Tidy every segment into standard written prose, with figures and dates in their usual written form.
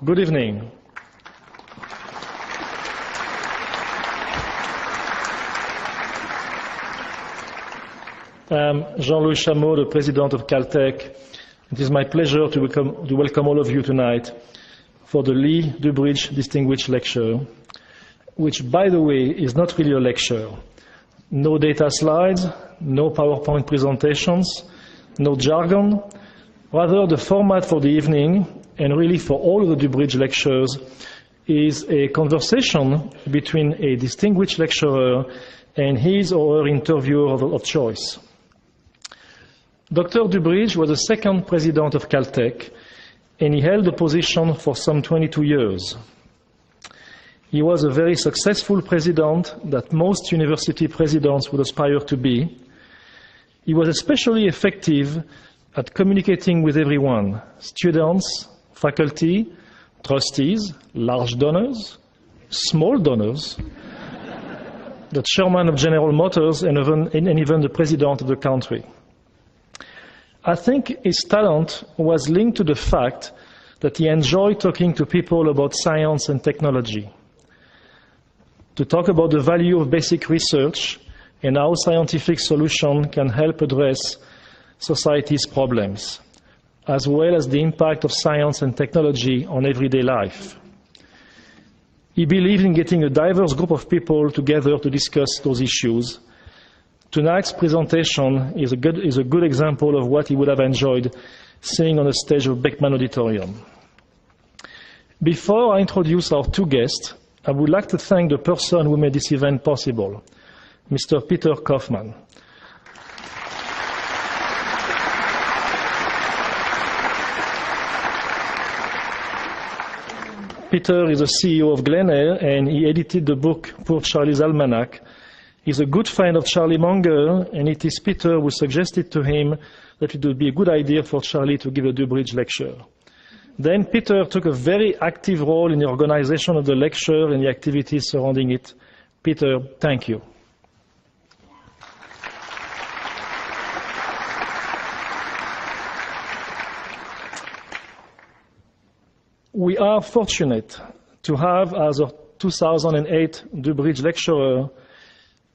Good evening. I'm Jean-Louis Chameau, the President of Caltech. It is my pleasure to welcome all of you tonight for the Lee Dubridge Distinguished Lecture, which, by the way, is not really a lecture. No data slides, no PowerPoint presentations, no jargon. Rather, the format for the evening, and really for all of the Dubridge lectures, is a conversation between a distinguished lecturer and his or her interviewer of choice. Dr. Dubridge was the second president of Caltech, and he held the position for some 22 years. He was a very successful president that most university presidents would aspire to be. He was especially effective at communicating with everyone, students, faculty, trustees, large donors, small donors, the chairman of General Motors, and even the president of the country. I think his talent was linked to the fact that he enjoyed talking to people about science and technology, to talk about the value of basic research and how scientific solutions can help address society's problems, as well as the impact of science and technology on everyday life. He believed in getting a diverse group of people together to discuss those issues. Tonight's presentation is a good example of what he would have enjoyed seeing on the stage of Beckman Auditorium. Before I introduce our two guests, I would like to thank the person who made this event possible, Mr. Peter Kaufman. Peter is the CEO of Glenn, and he edited the book Poor Charlie's Almanac. He's a good friend of Charlie Munger, and it is Peter who suggested to him that it would be a good idea for Charlie to give a Dubridge lecture. Then Peter took a very active role in the organization of the lecture and the activities surrounding it. Peter, thank you. We are fortunate to have as our 2008 Dubridge lecturer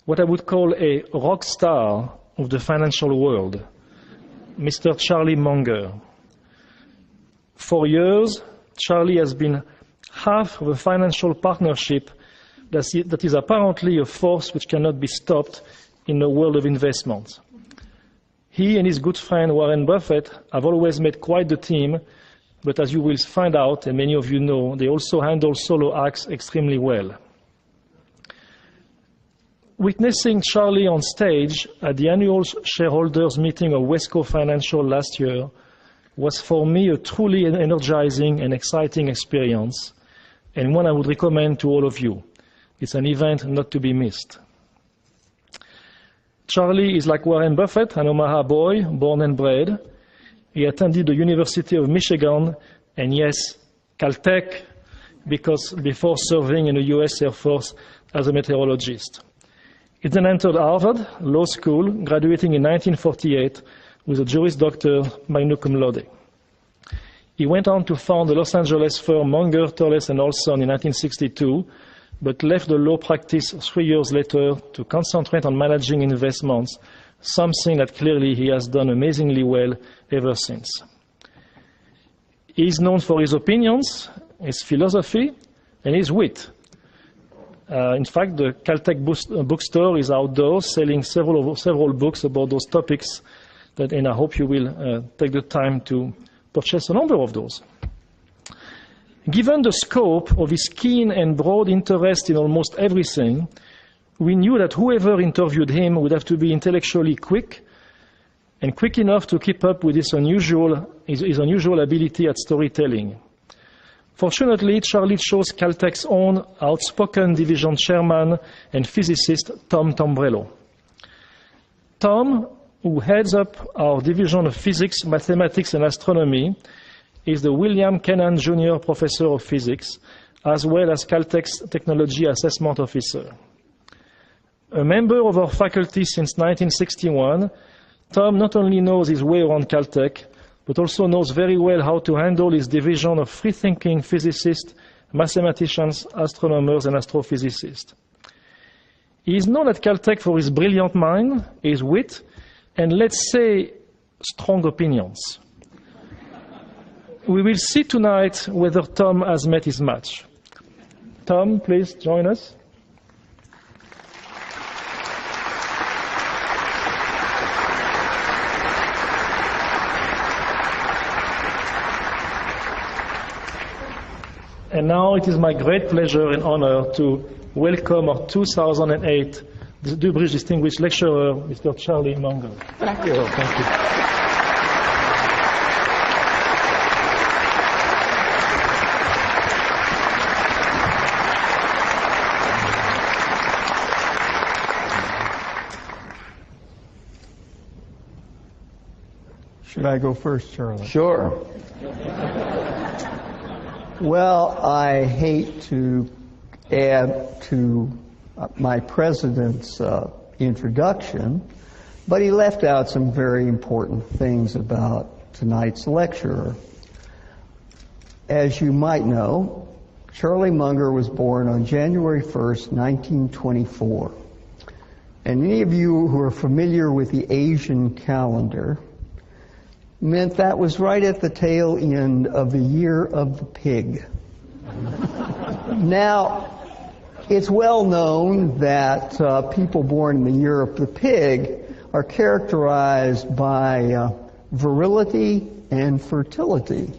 what I would call a rock star of the financial world, Mr. Charlie Munger. For years, Charlie has been half of a financial partnership that is apparently a force which cannot be stopped in the world of investment. He and his good friend Warren Buffett have always made quite the team, but as you will find out, and many of you know, they also handle solo acts extremely well. Witnessing Charlie on stage at the annual shareholders meeting of Wesco Financial last year was for me a truly energizing and exciting experience, and one I would recommend to all of you. It's an event not to be missed. Charlie is like Warren Buffett, an Omaha boy, born and bred. He attended the University of Michigan, and yes, Caltech, because before serving in the US Air Force as a meteorologist. He then entered Harvard Law School, graduating in 1948 with a Juris Doctor magna cum laude. He went on to found the Los Angeles firm Munger, Turles & Olson in 1962, but left the law practice 3 years later to concentrate on managing investments, something that clearly he has done amazingly well ever since. He is known for his opinions, his philosophy, and his wit. In fact, the Caltech bookstore is outdoors, selling several books about those topics, and I hope you will take the time to purchase a number of those. Given the scope of his keen and broad interest in almost everything, we knew that whoever interviewed him would have to be intellectually quick, and quick enough to keep up with his unusual ability at storytelling. Fortunately, Charlie chose Caltech's own outspoken division chairman and physicist, Tom Tombrello. Tom, who heads up our division of physics, mathematics, and astronomy, is the William Kennan Jr. Professor of Physics, as well as Caltech's Technology Assessment Officer. A member of our faculty since 1961, Tom not only knows his way around Caltech, but also knows very well how to handle his division of free-thinking physicists, mathematicians, astronomers, and astrophysicists. He is known at Caltech for his brilliant mind, his wit, and let's say, strong opinions. We will see tonight whether Tom has met his match. Tom, please join us. And now it is my great pleasure and honor to welcome our 2008 Dubridge Distinguished Lecturer, Mr. Charlie Munger. Thank you. Thank you. Should I go first, Charlie? Sure. Well, I hate to add to my president's introduction, but he left out some very important things about tonight's lecturer. As you might know, Charlie Munger was born on January 1st, 1924. And any of you who are familiar with the Asian calendar meant that was right at the tail end of the year of the pig. Now, it's well known that people born in the year of the pig are characterized by virility and fertility.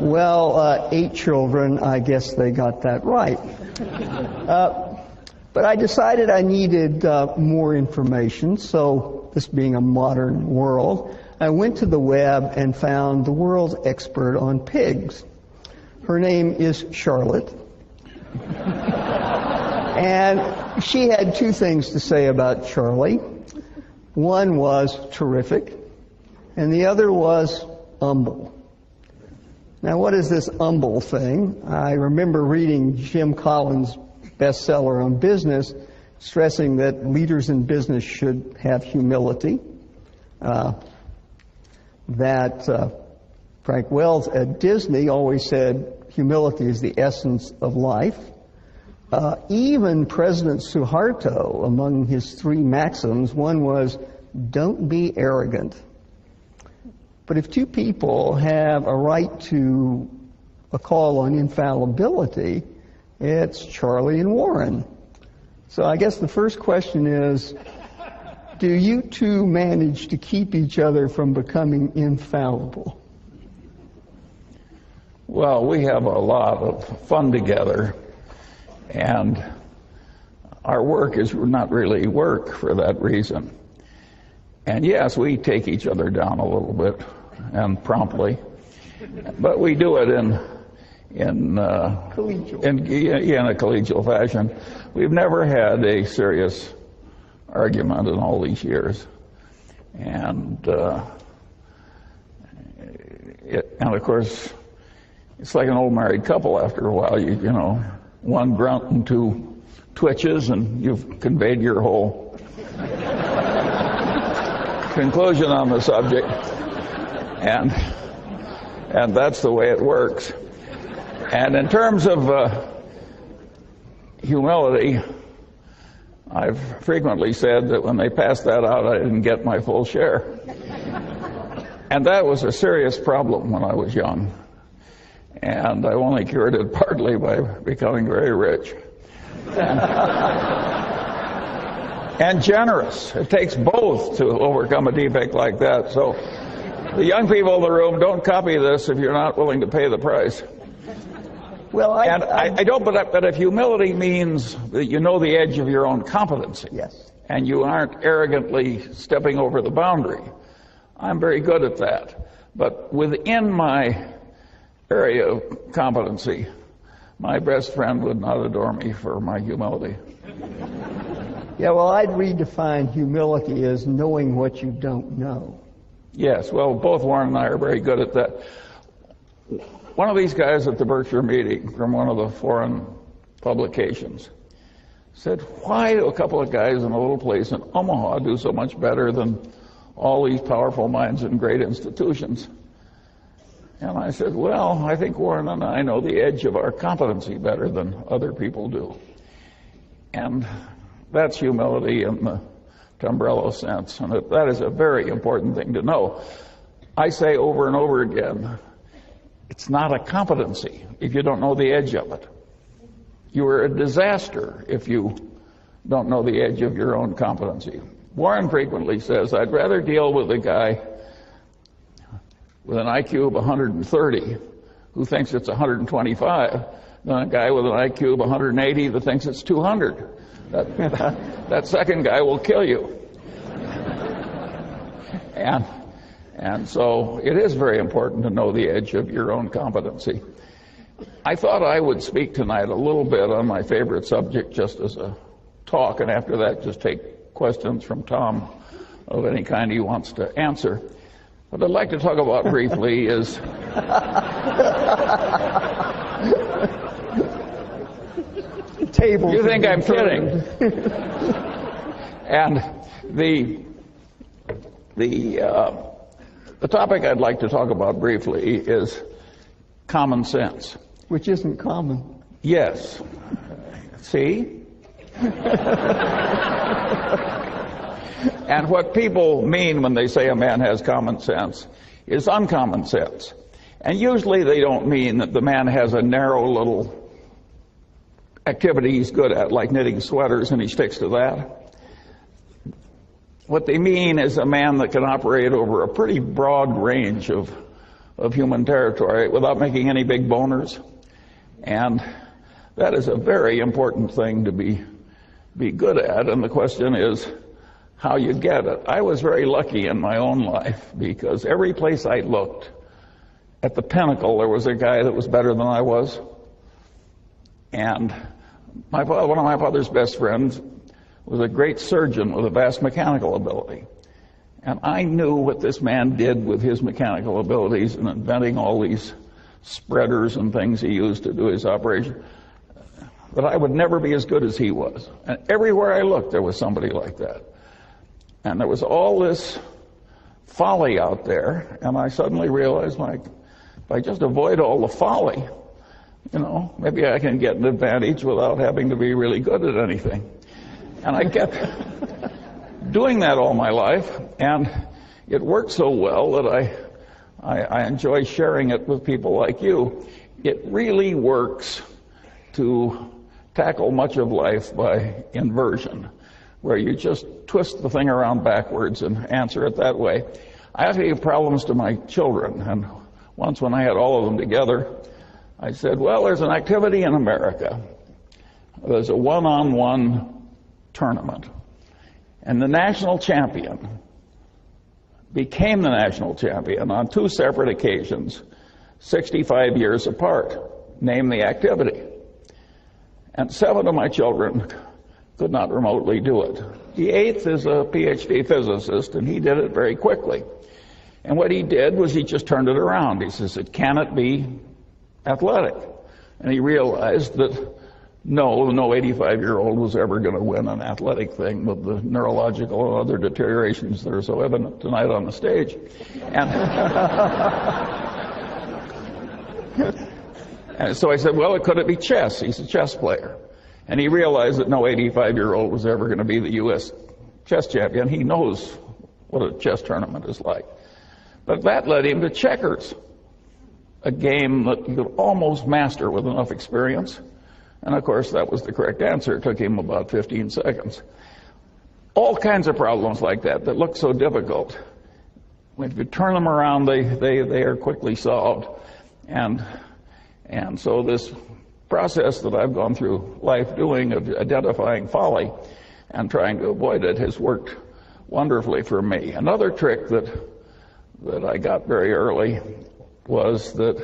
Well, 8 children, I guess they got that right. But I decided I needed more information, so this being a modern world, I went to the web and found the world's expert on pigs. Her name is Charlotte. And she had 2 things to say about Charlie. One was terrific, and the other was humble. Now, what is this humble thing? I remember reading Jim Collins' bestseller on business, stressing that leaders in business should have humility. Frank Wells at Disney always said humility is the essence of life. Even President Suharto, among his 3 maxims, one was, don't be arrogant. But if 2 people have a right to a call on infallibility, it's Charlie and Warren. So I guess the first question is, do you 2 manage to keep each other from becoming infallible? Well, we have a lot of fun together, and our work is not really work for that reason. And yes, we take each other down a little bit, and promptly, but we do it in a collegial fashion. We've never had a serious argument in all these years, and of course, it's like an old married couple. After a while, you know, one grunt and 2 twitches, and you've conveyed your whole conclusion on the subject, and that's the way it works. And in terms of humility, I've frequently said that when they passed that out, I didn't get my full share. And that was a serious problem when I was young. And I only cured it partly by becoming very rich. And generous. It takes both to overcome a defect like that. So the young people in the room, don't copy this if you're not willing to pay the price. Well, I don't, but if humility means that you know the edge of your own competency, yes, and you aren't arrogantly stepping over the boundary, I'm very good at that. But within my area of competency, my best friend would not adore me for my humility. Yeah, well, I'd redefine humility as knowing what you don't know. Yes, well, both Warren and I are very good at that. One of these guys at the Berkshire meeting from one of the foreign publications said, why do a couple of guys in a little place in Omaha do so much better than all these powerful minds and great institutions. And I said, well, I think Warren and I know the edge of our competency better than other people do. And that's humility in the Tombrello sense, and that is a very important thing to know. I say over and over again, it's not a competency if you don't know the edge of it. You are a disaster if you don't know the edge of your own competency. Warren frequently says, I'd rather deal with a guy with an IQ of 130 who thinks it's 125 than a guy with an IQ of 180 that thinks it's 200. That second guy will kill you. And so it is very important to know the edge of your own competency. I thought I would speak tonight a little bit on my favorite subject just as a talk, and after that just take questions from Tom of any kind he wants to answer. What I'd like to talk about briefly is Tables. You think I'm kidding? And the topic I'd like to talk about briefly is common sense. Which isn't common. Yes. See? And what people mean when they say a man has common sense is uncommon sense. And usually they don't mean that the man has a narrow little activity he's good at, like knitting sweaters, and he sticks to that. What they mean is a man that can operate over a pretty broad range of human territory without making any big boners. And that is a very important thing to be good at, and the question is how you get it. I was very lucky in my own life because every place I looked, at the pinnacle, there was a guy that was better than I was. And one of my father's best friends was a great surgeon with a vast mechanical ability. And I knew what this man did with his mechanical abilities in inventing all these spreaders and things he used to do his operation, that I would never be as good as he was. And everywhere I looked, there was somebody like that. And there was all this folly out there, and I suddenly realized, like, if I just avoid all the folly, maybe I can get an advantage without having to be really good at anything. And I kept doing that all my life, and it worked so well that I enjoy sharing it with people like you. It really works to tackle much of life by inversion, where you just twist the thing around backwards and answer it that way. I have to give problems to my children, and once when I had all of them together, I said, well, there's an activity in America. There's a one-on-one tournament, and the national champion became the national champion on two separate occasions, 65 years apart. Name the activity. And 7 of my children could not remotely do it. The 8th is a PhD physicist, and he did it very quickly. And what he did was he just turned it around. He says, can it be athletic? And he realized that no 85-year-old was ever going to win an athletic thing with the neurological and other deteriorations that are so evident tonight on the stage. And so I said, well, could it be chess? He's a chess player. And he realized that no 85-year-old was ever going to be the U.S. chess champion. He knows what a chess tournament is like. But that led him to checkers, a game that you could almost master with enough experience. And of course, that was the correct answer. It took him about 15 seconds. All kinds of problems like that look so difficult. If you turn them around, they are quickly solved. And so this process that I've gone through life doing of identifying folly and trying to avoid it has worked wonderfully for me. Another trick that I got very early was that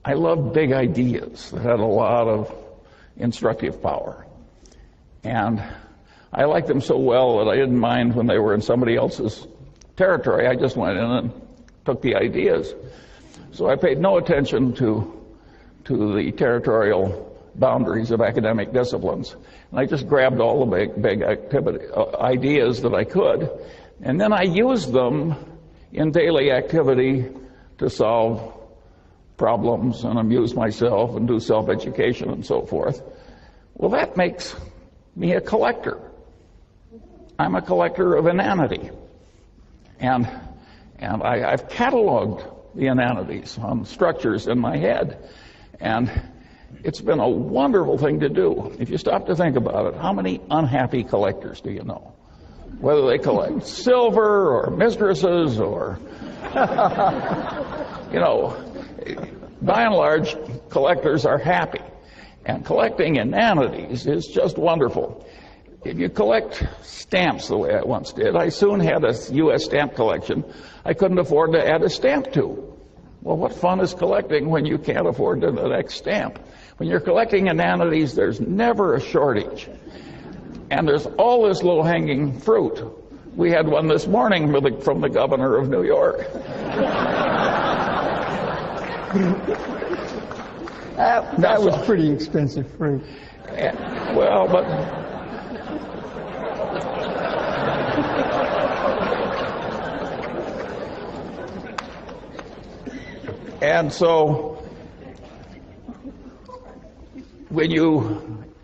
I loved big ideas that had a lot of instructive power. And I liked them so well that I didn't mind when they were in somebody else's territory. I just went in and took the ideas. So I paid no attention to the territorial boundaries of academic disciplines. And I just grabbed all the big ideas that I could, and then I used them in daily activity to solve problems and amuse myself and do self-education and so forth. Well, that makes me a collector. I'm a collector of inanity. And I've cataloged the inanities on structures in my head. And it's been a wonderful thing to do. If you stop to think about it, how many unhappy collectors do you know? Whether they collect silver or mistresses or, you know, by and large, collectors are happy. And collecting inanities is just wonderful. If you collect stamps the way I once did, I soon had a U.S. stamp collection I couldn't afford to add a stamp to. Well, what fun is collecting when you can't afford the next stamp? When you're collecting inanities, there's never a shortage. And there's all this low-hanging fruit. We had one this morning from the governor of New York. That was pretty expensive fruit. Well, but and so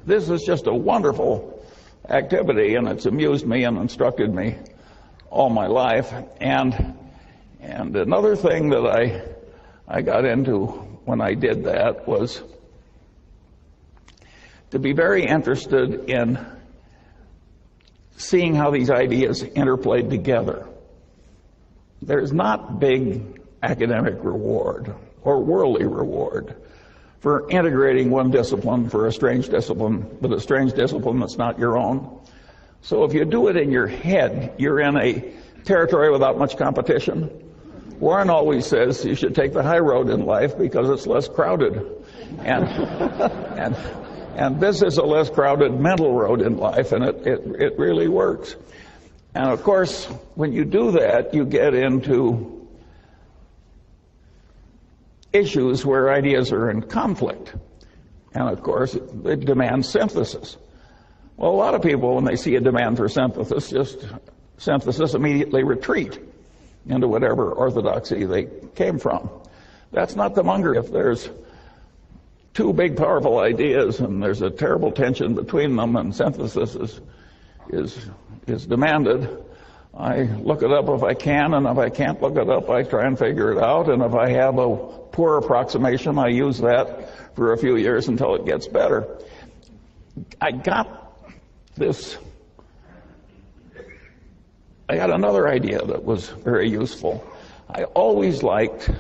this is just a wonderful activity, and it's amused me and instructed me all my life. And another thing that I got into when I did that was to be very interested in seeing how these ideas interplayed together. There's not big academic reward or worldly reward for integrating one discipline for a strange discipline, but a strange discipline that's not your own. So if you do it in your head, you're in a territory without much competition. Warren always says you should take the high road in life because it's less crowded. And this is a less crowded mental road in life, and it really works. And of course, when you do that, you get into issues where ideas are in conflict. And of course, it demands synthesis. Well, a lot of people, when they see a demand for synthesis, immediately retreat into whatever orthodoxy they came from. That's not the Munger. If there's two big, powerful ideas and there's a terrible tension between them and synthesis is demanded, I look it up if I can, and if I can't look it up, I try and figure it out, and if I have a poor approximation, I use that for a few years until it gets better. I got another idea that was very useful. I always liked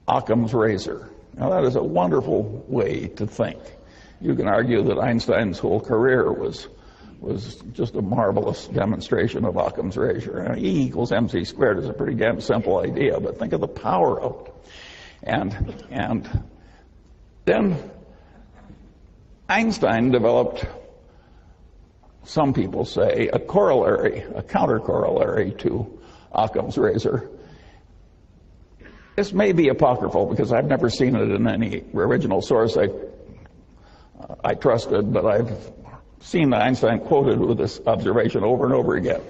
Occam's razor. Now, that is a wonderful way to think. You can argue that Einstein's whole career was just a marvelous demonstration of Occam's razor. E equals mc squared is a pretty damn simple idea, but think of the power of it. And then Einstein developed, some people say, a counter-corollary to Occam's razor. This may be apocryphal because I've never seen it in any original source I trusted, but I've seen Einstein quoted with this observation over and over again.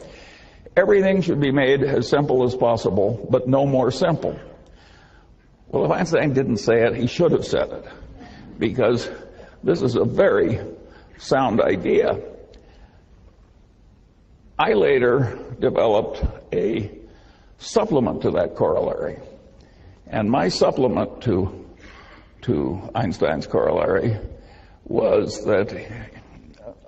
Everything should be made as simple as possible, but no more simple. Well, if Einstein didn't say it, he should have said it, because this is a very sound idea. I later developed a supplement to that corollary. And my supplement to Einstein's corollary was that,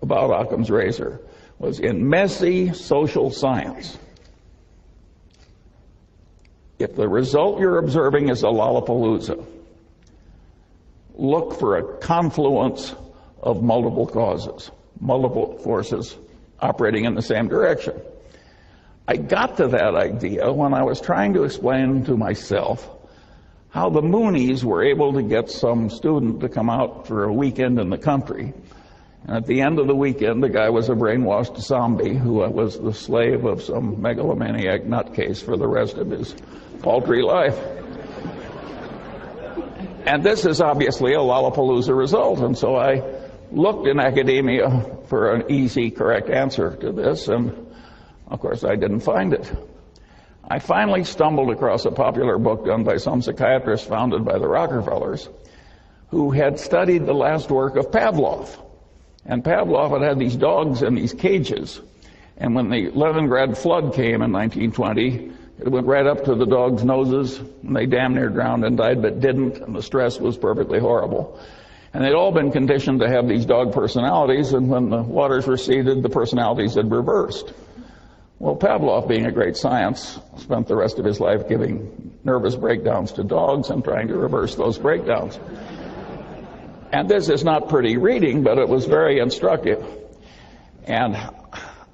about Occam's razor, was in messy social science, if the result you're observing is a Lollapalooza, look for a confluence of multiple causes, multiple forces operating in the same direction. I got to that idea when I was trying to explain to myself how the Moonies were able to get some student to come out for a weekend in the country. And at the end of the weekend, the guy was a brainwashed zombie who was the slave of some megalomaniac nutcase for the rest of his paltry life. And this is obviously a Lollapalooza result, and so I looked in academia for an easy, correct answer to this, and of course I didn't find it. I finally stumbled across a popular book done by some psychiatrist founded by the Rockefellers, who had studied the last work of Pavlov. And Pavlov had had these dogs in these cages, and when the Leningrad flood came in 1920, it went right up to the dogs' noses, and they damn near drowned and died, but didn't, and the stress was perfectly horrible. And they'd all been conditioned to have these dog personalities, and when the waters receded, the personalities had reversed. Well, Pavlov, being a great science, spent the rest of his life giving nervous breakdowns to dogs and trying to reverse those breakdowns. And this is not pretty reading, but it was very instructive. And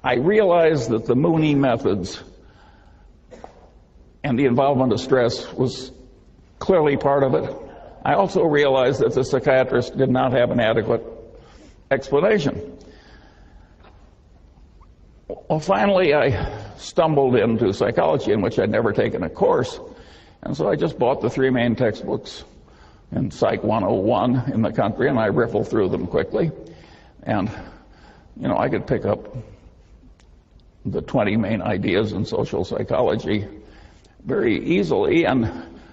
I realized that the Mooney methods and the involvement of stress was clearly part of it. I also realized that the psychiatrist did not have an adequate explanation. Well, finally, I stumbled into psychology, in which I'd never taken a course, and so I just bought the 3 main textbooks in Psych 101 in the country, and I riffled through them quickly. And, you know, I could pick up the 20 main ideas in social psychology very easily, and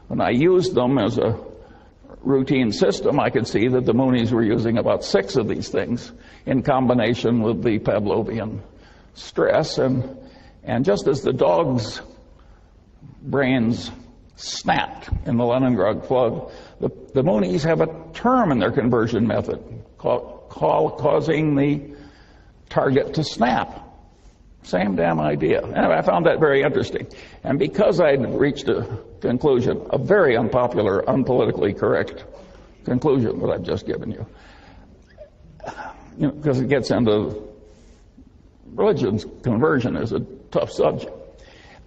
when I used them as a routine system, I could see that the Moonies were using about 6 of these things in combination with the Pavlovian stress, and just as the dogs' brains snapped in the Leningrad flood, the Moonies have a term in their conversion method causing the target to snap. Same damn idea. And I found that very interesting. And because I'd reached a conclusion, a very unpopular, unpolitically correct conclusion that I've just given you, because it gets into religion's conversion is a tough subject.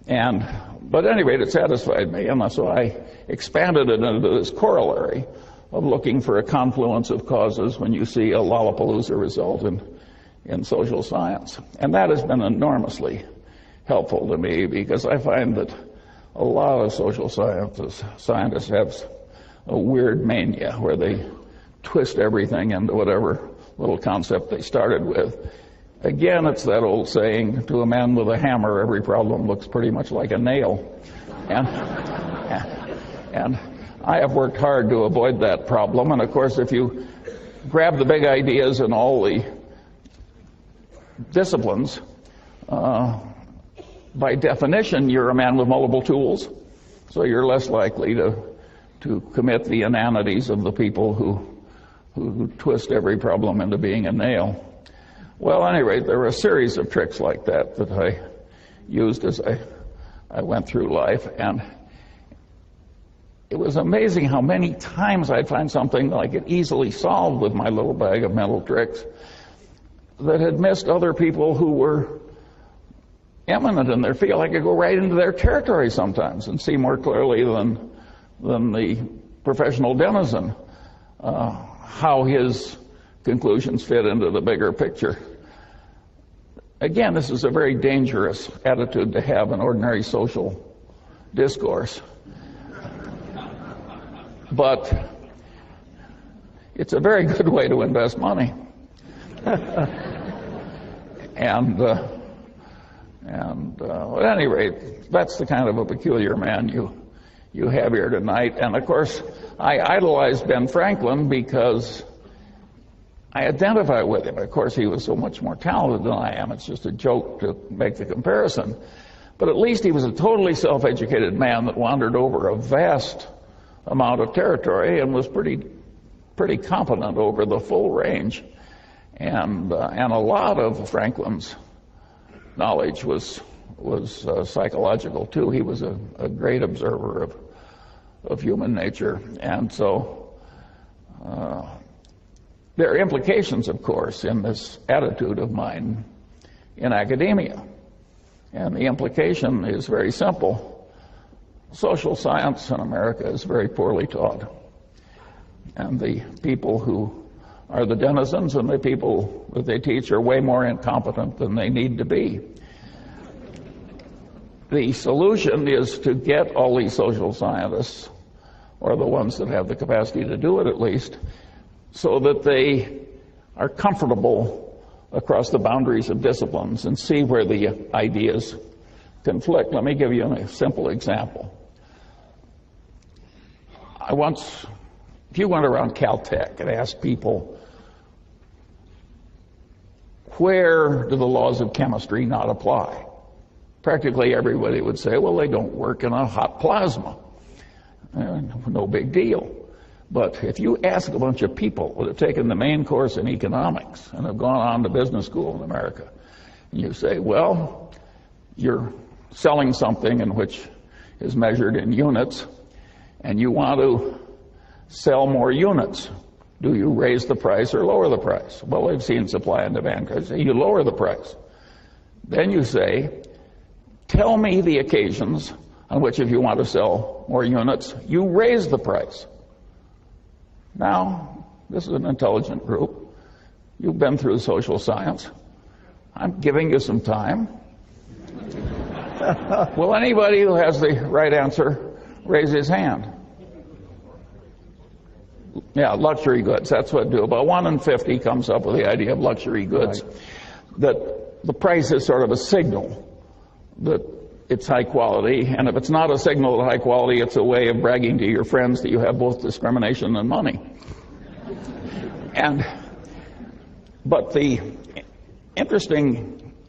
But at any rate, it satisfied me, and so I expanded it into this corollary of looking for a confluence of causes when you see a Lollapalooza result in social science. And that has been enormously helpful to me, because I find that a lot of social scientists have a weird mania where they twist everything into whatever little concept they started with. Again, it's that old saying, to a man with a hammer, every problem looks pretty much like a nail. And I have worked hard to avoid that problem. And of course, if you grab the big ideas in all the disciplines, by definition, you're a man with multiple tools. So you're less likely to commit the inanities of the people who twist every problem into being a nail. Well, at any rate, there were a series of tricks like that I used as I went through life, and it was amazing how many times I'd find something that I could easily solve with my little bag of mental tricks that had missed other people who were eminent in their field. I could go right into their territory sometimes and see more clearly than the professional denizen how his conclusions fit into the bigger picture. Again, this is a very dangerous attitude to have in ordinary social discourse. But it's a very good way to invest money. And at any rate, that's the kind of a peculiar man you have here tonight. And of course, I idolize Ben Franklin because I identify with him. Of course, he was so much more talented than I am. It's just a joke to make the comparison. But at least he was a totally self-educated man that wandered over a vast amount of territory and was pretty competent over the full range. And a lot of Franklin's knowledge was psychological too. He was a great observer of human nature, and so there are implications, of course, in this attitude of mine in academia. And the implication is very simple. Social science in America is very poorly taught. And the people who are the denizens and the people that they teach are way more incompetent than they need to be. The solution is to get all these social scientists or the ones that have the capacity to do it at least, so that they are comfortable across the boundaries of disciplines and see where the ideas conflict. Let me give you a simple example. If you went around Caltech and asked people, where do the laws of chemistry not apply? Practically everybody would say, well, they don't work in a hot plasma. No big deal. But if you ask a bunch of people that have taken the main course in economics and have gone on to business school in America, and you say, well, you're selling something in which is measured in units, and you want to sell more units. Do you raise the price or lower the price? Well, they've seen supply and demand. You lower the price. Then you say, tell me the occasions on which, if you want to sell more units, you raise the price. Now, this is an intelligent group. You've been through social science. I'm giving you some time. Will anybody who has the right answer raise his hand? Yeah, luxury goods, that's what do. About 1 in 50 comes up with the idea of luxury goods. Right. That the price is sort of a signal that it's high quality, and if it's not a signal of high quality, it's a way of bragging to your friends that you have both discrimination and money. But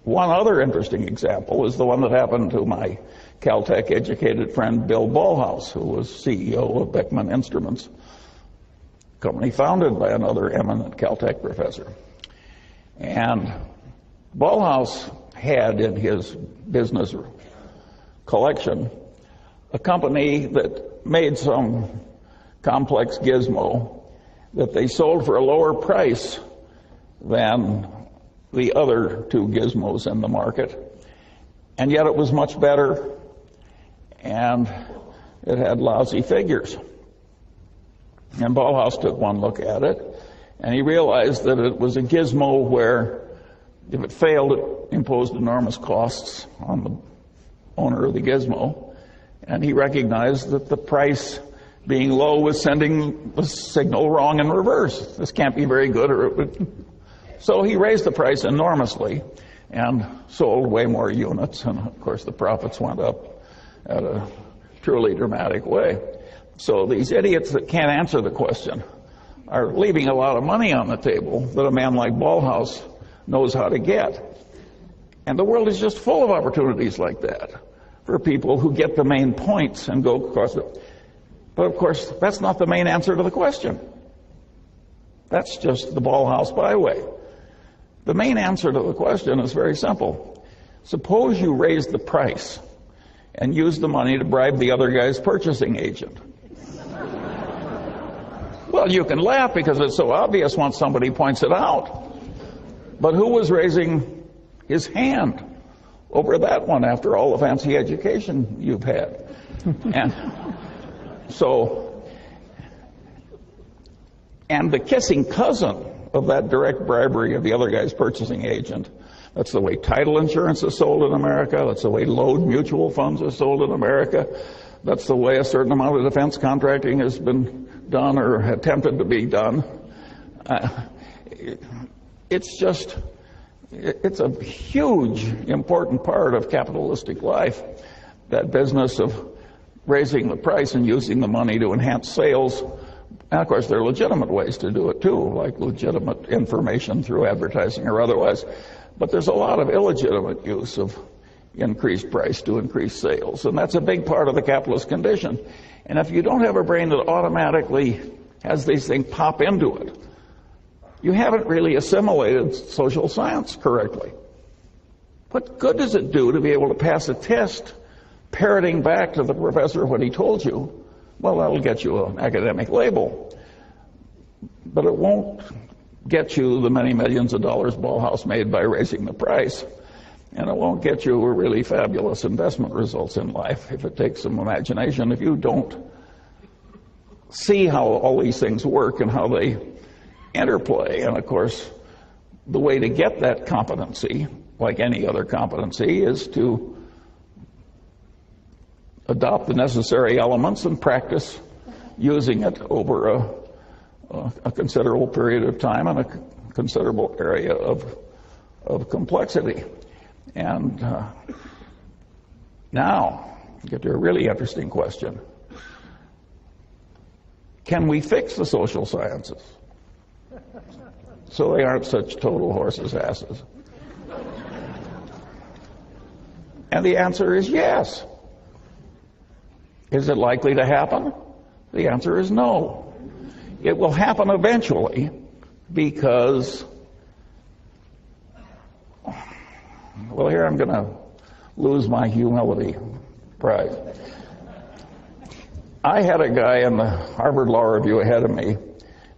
one other interesting example is the one that happened to my Caltech educated friend Bill Ballhaus, who was CEO of Beckman Instruments, a company founded by another eminent Caltech professor. And Ballhaus had in his business collection a company that made some complex gizmo that they sold for a lower price than the other two gizmos in the market, and yet it was much better, and it had lousy figures. And Ballhaus took one look at it, and he realized that it was a gizmo where if it failed, it imposed enormous costs on the owner of the gizmo, and he recognized that the price being low was sending the signal wrong in reverse. This can't be very good, or it would. So he raised the price enormously and sold way more units, and of course the profits went up at a truly dramatic way. So these idiots that can't answer the question are leaving a lot of money on the table that a man like Ballhaus knows how to get. And the world is just full of opportunities like that for people who get the main points and go across it. But of course, that's not the main answer to the question. That's just the Ballhaus byway. The main answer to the question is very simple. Suppose you raise the price and use the money to bribe the other guy's purchasing agent. Well, you can laugh because it's so obvious once somebody points it out. But who was raising his hand over that one after all the fancy education you've had? And the kissing cousin of that direct bribery of the other guy's purchasing agent, that's the way title insurance is sold in America, that's the way load mutual funds are sold in America, that's the way a certain amount of defense contracting has been done or attempted to be done. It's a huge, important part of capitalistic life, that business of raising the price and using the money to enhance sales. And of course, there are legitimate ways to do it too, like legitimate information through advertising or otherwise. But there's a lot of illegitimate use of increased price to increase sales, and that's a big part of the capitalist condition. And if you don't have a brain that automatically has these things pop into it, you haven't really assimilated social science correctly. What good does it do to be able to pass a test parroting back to the professor what he told you? Well, that'll get you an academic label, but it won't get you the many millions of dollars Ballhaus made by raising the price, and it won't get you really fabulous investment results in life if it takes some imagination. If you don't see how all these things work and how they interplay. And of course, the way to get that competency, like any other competency, is to adopt the necessary elements and practice using it over a considerable period of time and a considerable area of complexity. And now, get to a really interesting question. Can we fix the social sciences so they aren't such total horses' asses? And the answer is yes. Is it likely to happen? The answer is no. It will happen eventually because, well, here I'm going to lose my humility prize. I had a guy in the Harvard Law Review ahead of me.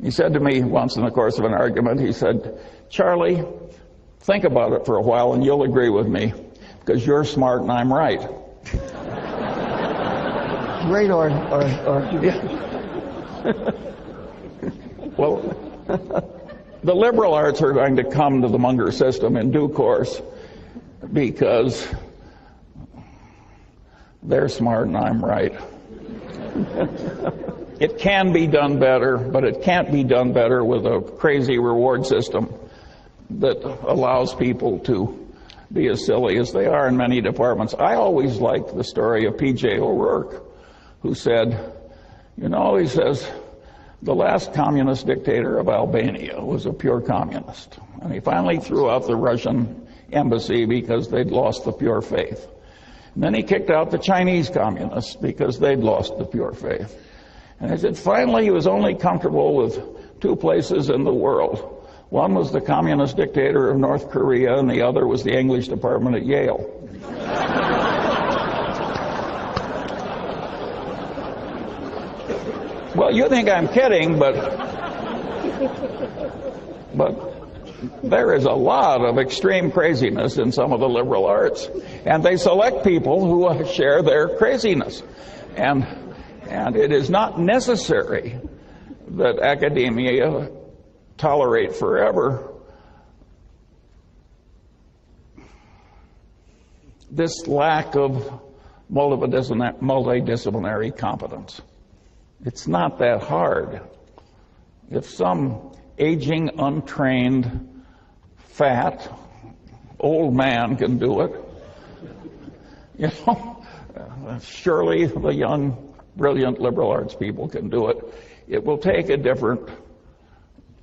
He said to me once in the course of an argument, he said, "Charlie, think about it for a while and you'll agree with me because you're smart and I'm right." Great argument. Yeah. Well, the liberal arts are going to come to the Munger system in due course because they're smart and I'm right. It can be done better, but it can't be done better with a crazy reward system that allows people to be as silly as they are in many departments. I always liked the story of P.J. O'Rourke, who said, he says, the last communist dictator of Albania was a pure communist. And he finally threw out the Russian embassy because they'd lost the pure faith. And then he kicked out the Chinese communists because they'd lost the pure faith. And he said finally he was only comfortable with two places in the world. One was the communist dictator of North Korea, and the other was the English department at Yale. Well, you think I'm kidding, but there is a lot of extreme craziness in some of the liberal arts, and they select people who share their craziness. And it is not necessary that academia tolerate forever this lack of multidisciplinary competence. It's not that hard. If some aging, untrained, fat, old man can do it, surely the young, brilliant liberal arts people can do it. It will take a different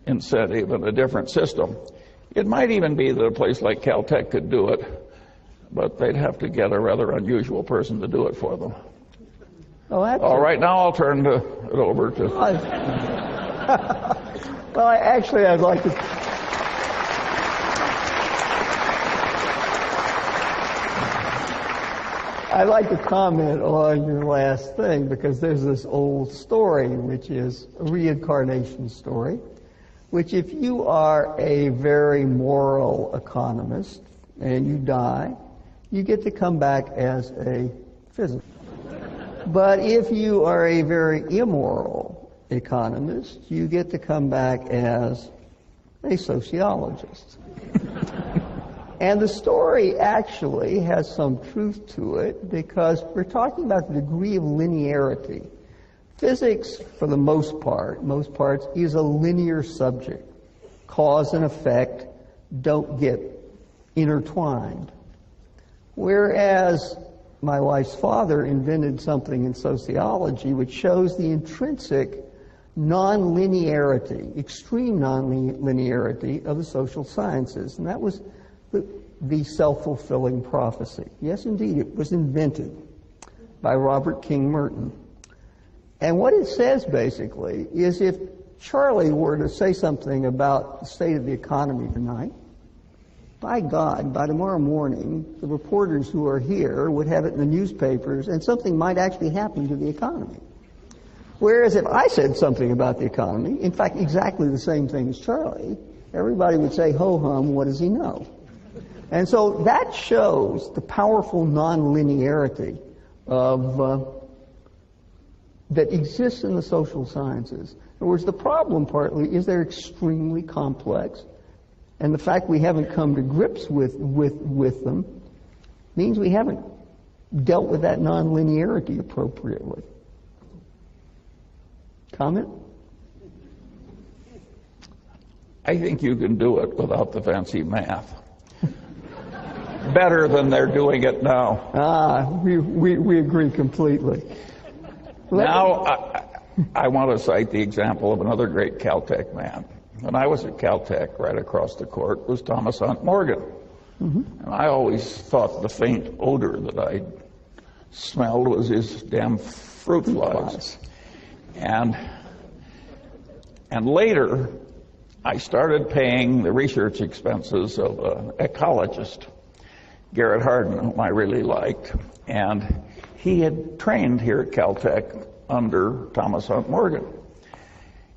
incentive and a different system. It might even be that a place like Caltech could do it, but they'd have to get a rather unusual person to do it for them. Oh, all right, now I'll turn it over to... Well, I'd like to... I'd like to comment on your last thing, because there's this old story, which is a reincarnation story, which if you are a very moral economist and you die, you get to come back as a physicist. But if you are a very immoral economist, you get to come back as a sociologist. And the story actually has some truth to it, because we're talking about the degree of linearity. Physics, for the most parts, is a linear subject. Cause and effect don't get intertwined. Whereas my wife's father invented something in sociology which shows the intrinsic non-linearity, extreme non-linearity of the social sciences. And that was the self-fulfilling prophecy. Yes, indeed, it was invented by Robert King Merton. And what it says, basically, is if Charlie were to say something about the state of the economy tonight, by God, by tomorrow morning, the reporters who are here would have it in the newspapers, and something might actually happen to the economy. Whereas if I said something about the economy, in fact, exactly the same thing as Charlie, everybody would say, ho-hum, what does he know? And so that shows the powerful non-linearity of that exists in the social sciences. In other words, the problem partly is they're extremely complex, and the fact we haven't come to grips with them means we haven't dealt with that non-linearity appropriately. Comment? I think you can do it without the fancy math. Better than they're doing it now. We agree completely. Now, I want to cite the example of another great Caltech man. When I was at Caltech, right across the court was Thomas Hunt Morgan. Mm-hmm. And I always thought the faint odor that I smelled was his damn fruit flies. And later, I started paying the research expenses of an ecologist, Garrett Hardin, whom I really liked. And he had trained here at Caltech under Thomas Hunt Morgan.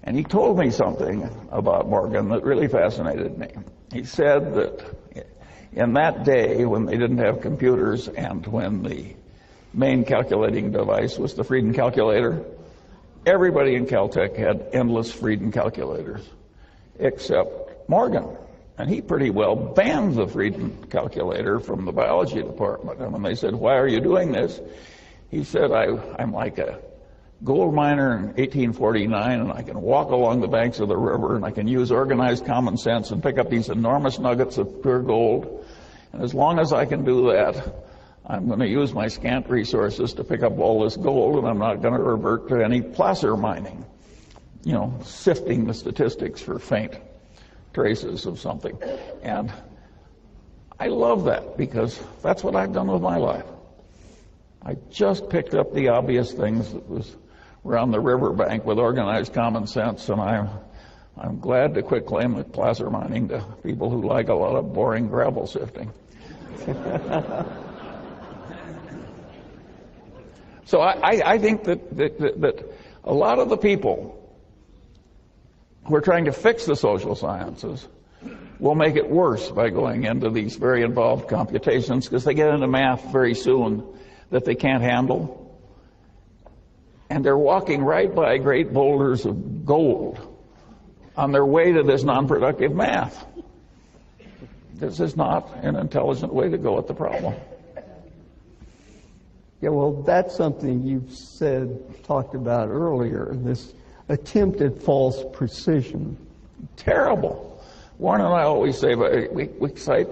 And he told me something about Morgan that really fascinated me. He said that in that day when they didn't have computers and when the main calculating device was the Frieden calculator, everybody in Caltech had endless Frieden calculators, except Morgan. And he pretty well banned the Frieden calculator from the biology department. And when they said, "Why are you doing this?" he said, I'm like a gold miner in 1849, and I can walk along the banks of the river, and I can use organized common sense and pick up these enormous nuggets of pure gold. And as long as I can do that, I'm going to use my scant resources to pick up all this gold, and I'm not going to revert to any placer mining, sifting the statistics for faint traces of something. And I love that, because that's what I've done with my life. I just picked up the obvious things that were on the riverbank with organized common sense, and I'm glad to quit claiming placer mining to people who like a lot of boring gravel sifting. So I think that a lot of the people who are trying to fix the social sciences will make it worse by going into these very involved computations, because they get into math very soon that they can't handle. And they're walking right by great boulders of gold on their way to this non-productive math. This is not an intelligent way to go at the problem. Yeah, well, that's something you've talked about earlier, this attempt at false precision. Terrible. Warren and I always say, we cite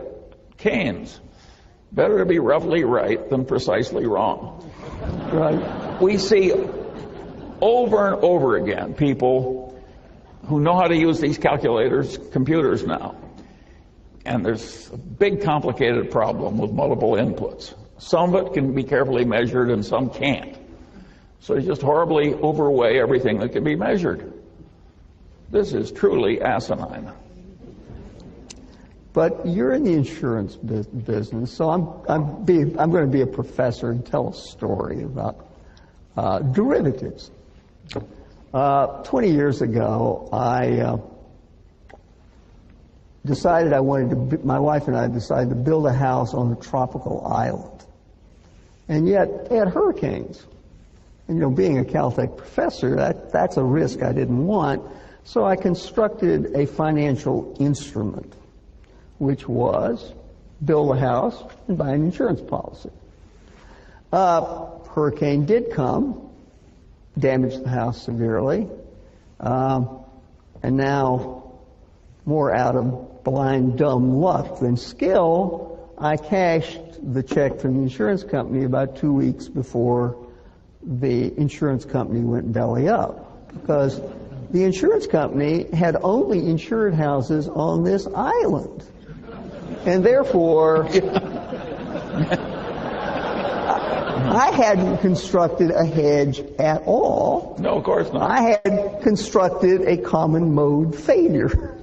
Keynes. Better to be roughly right than precisely wrong. Right. We see over and over again people who know how to use these computers now. And there's a big complicated problem with multiple inputs. Some of it can be carefully measured and some can't. So you just horribly overweigh everything that can be measured. This is truly asinine. But you're in the insurance business, so I'm going to be a professor and tell a story about derivatives. 20 years ago, I decided my wife and I decided to build a house on a tropical island. And yet, they had hurricanes. And, being a Caltech professor, that's a risk I didn't want. So I constructed a financial instrument, which was build a house and buy an insurance policy. Hurricane did come, damaged the house severely, and now, more out of blind, dumb luck than skill, I cashed the check from the insurance company about 2 weeks before the insurance company went belly up, because the insurance company had only insured houses on this island. And therefore, I hadn't constructed a hedge at all. No, of course not. I had constructed a common mode failure.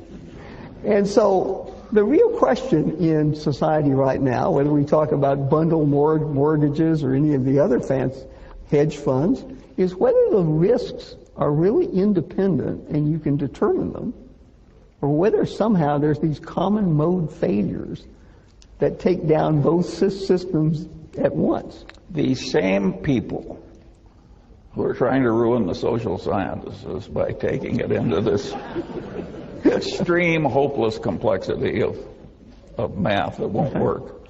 And so the real question in society right now, whether we talk about bundle mortgages or any of the other fancy hedge funds, is whether the risks are really independent and you can determine them, or whether somehow there's these common mode failures that take down both systems at once. These same people who are trying to ruin the social sciences by taking it into this extreme, hopeless complexity of math that won't work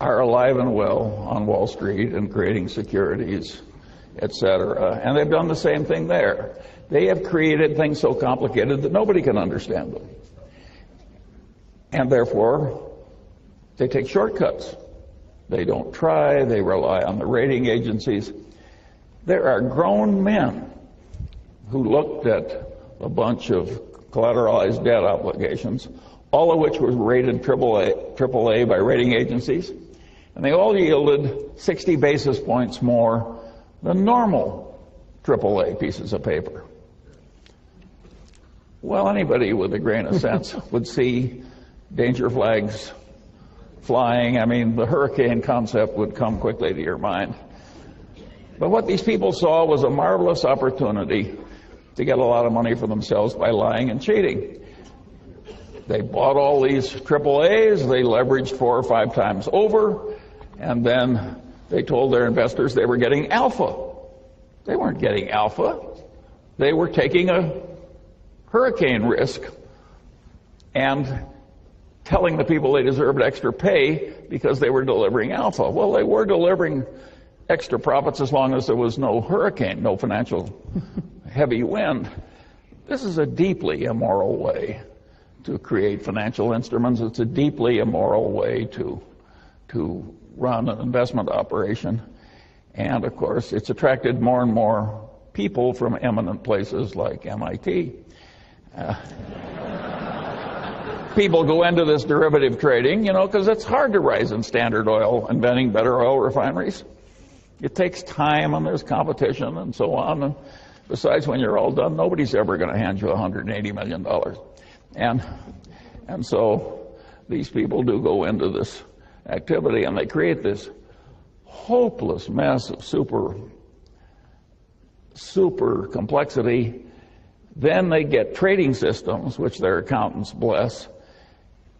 are alive and well on Wall Street and creating securities etc. And they've done the same thing there. They have created things so complicated that nobody can understand them. And therefore, they take shortcuts. They don't try, they rely on the rating agencies. There are grown men who looked at a bunch of collateralized debt obligations, all of which were rated AAA by rating agencies, and they all yielded 60 basis points more than normal AAA pieces of paper. Well, anybody with a grain of sense would see danger flags flying. I mean, the hurricane concept would come quickly to your mind. But what these people saw was a marvelous opportunity to get a lot of money for themselves by lying and cheating. They bought all these AAAs, they leveraged 4 or 5 times over, and then they told their investors they were getting alpha. They weren't getting alpha. They were taking a hurricane risk and telling the people they deserved extra pay because they were delivering alpha. Well, they were delivering extra profits as long as there was no hurricane, no financial heavy wind. This is a deeply immoral way to create financial instruments. It's a deeply immoral way to run an investment operation. And of course, it's attracted more and more people from eminent places like MIT. People go into this derivative trading, because it's hard to rise in Standard Oil inventing better oil refineries. It takes time and there's competition and so on. And besides, when you're all done, nobody's ever going to hand you $180 million. And so these people do go into this activity and they create this hopeless mess of super complexity. Then they get trading systems, which their accountants bless,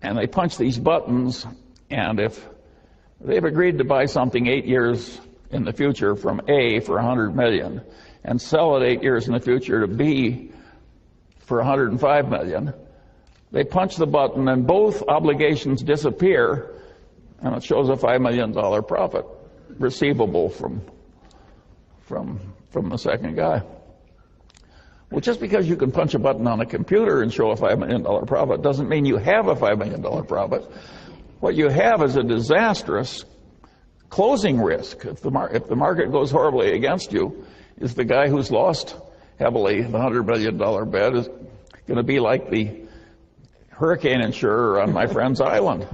and they punch these buttons, and if they've agreed to buy something 8 years in the future from A for $100 million and sell it 8 years in the future to B for $105 million, they punch the button and both obligations disappear, and it shows a $5 million profit receivable from the second guy. Well, just because you can punch a button on a computer and show a $5 million profit doesn't mean you have a $5 million profit. What you have is a disastrous closing risk. If the market goes horribly against you, is the guy who's lost heavily the $100 million bet is going to be like the hurricane insurer on my friend's island?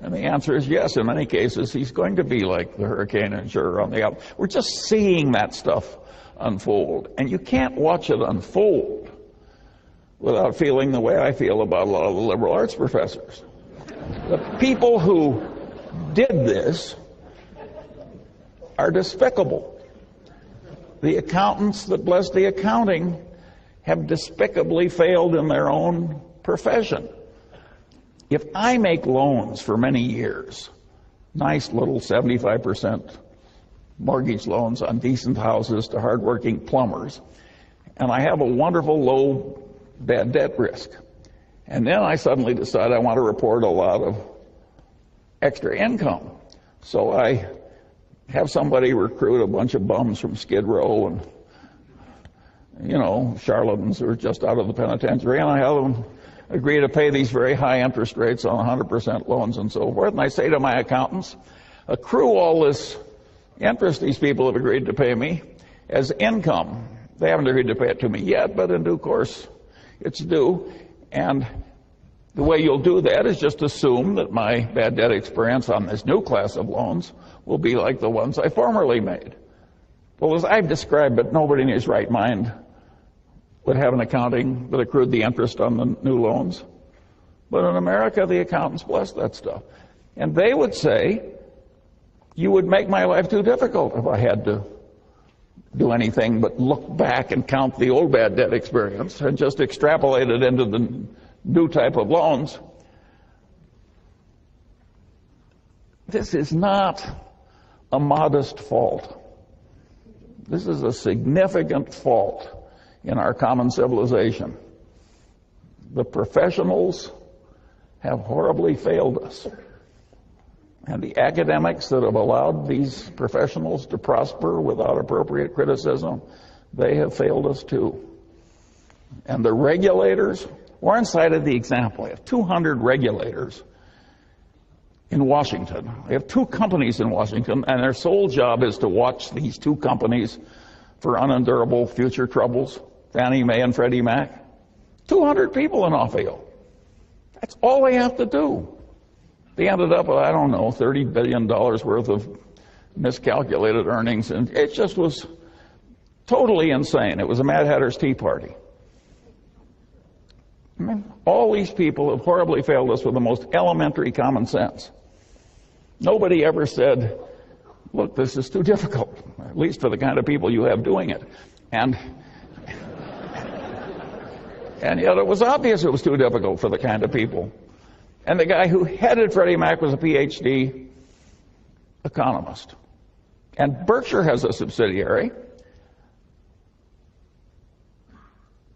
And the answer is yes. In many cases, he's going to be like the hurricane insurer on the island. We're just seeing that stuff unfold. And you can't watch it unfold without feeling the way I feel about a lot of the liberal arts professors. The people who did this are despicable. The accountants that bless the accounting have despicably failed in their own profession. If I make loans for many years, nice little 75% mortgage loans on decent houses to hardworking plumbers, and I have a wonderful low bad debt risk, and then I suddenly decide I want to report a lot of extra income, so I have somebody recruit a bunch of bums from Skid Row and charlatans who are just out of the penitentiary, and I have them agree to pay these very high interest rates on 100% loans and so forth. And I say to my accountants, accrue all this interest these people have agreed to pay me as income. They haven't agreed to pay it to me yet, but in due course it's due. And the way you'll do that is just assume that my bad debt experience on this new class of loans will be like the ones I formerly made. Well, as I've described it, nobody in his right mind would have an accounting that accrued the interest on the new loans. But in America, the accountants bless that stuff. And they would say, you would make my life too difficult if I had to do anything but look back and count the old bad debt experience and just extrapolate it into the new type of loans. This is not a modest fault. This is a significant fault in our common civilization. The professionals have horribly failed us. And the academics that have allowed these professionals to prosper without appropriate criticism, they have failed us too. And the regulators, Warren cited the example. We have 200 regulators in Washington. We have 2 companies in Washington, and their sole job is to watch these 2 companies for unendurable future troubles, Fannie Mae and Freddie Mac. 200 people in Ohio. That's all they have to do. They ended up with, I don't know, $30 billion worth of miscalculated earnings, and it just was totally insane. It was a Mad Hatter's Tea Party. I mean, all these people have horribly failed us with the most elementary common sense. Nobody ever said, look, this is too difficult, at least for the kind of people you have doing it. And yet it was obvious it was too difficult for the kind of people. And the guy who headed Freddie Mac was a PhD economist. And Berkshire has a subsidiary,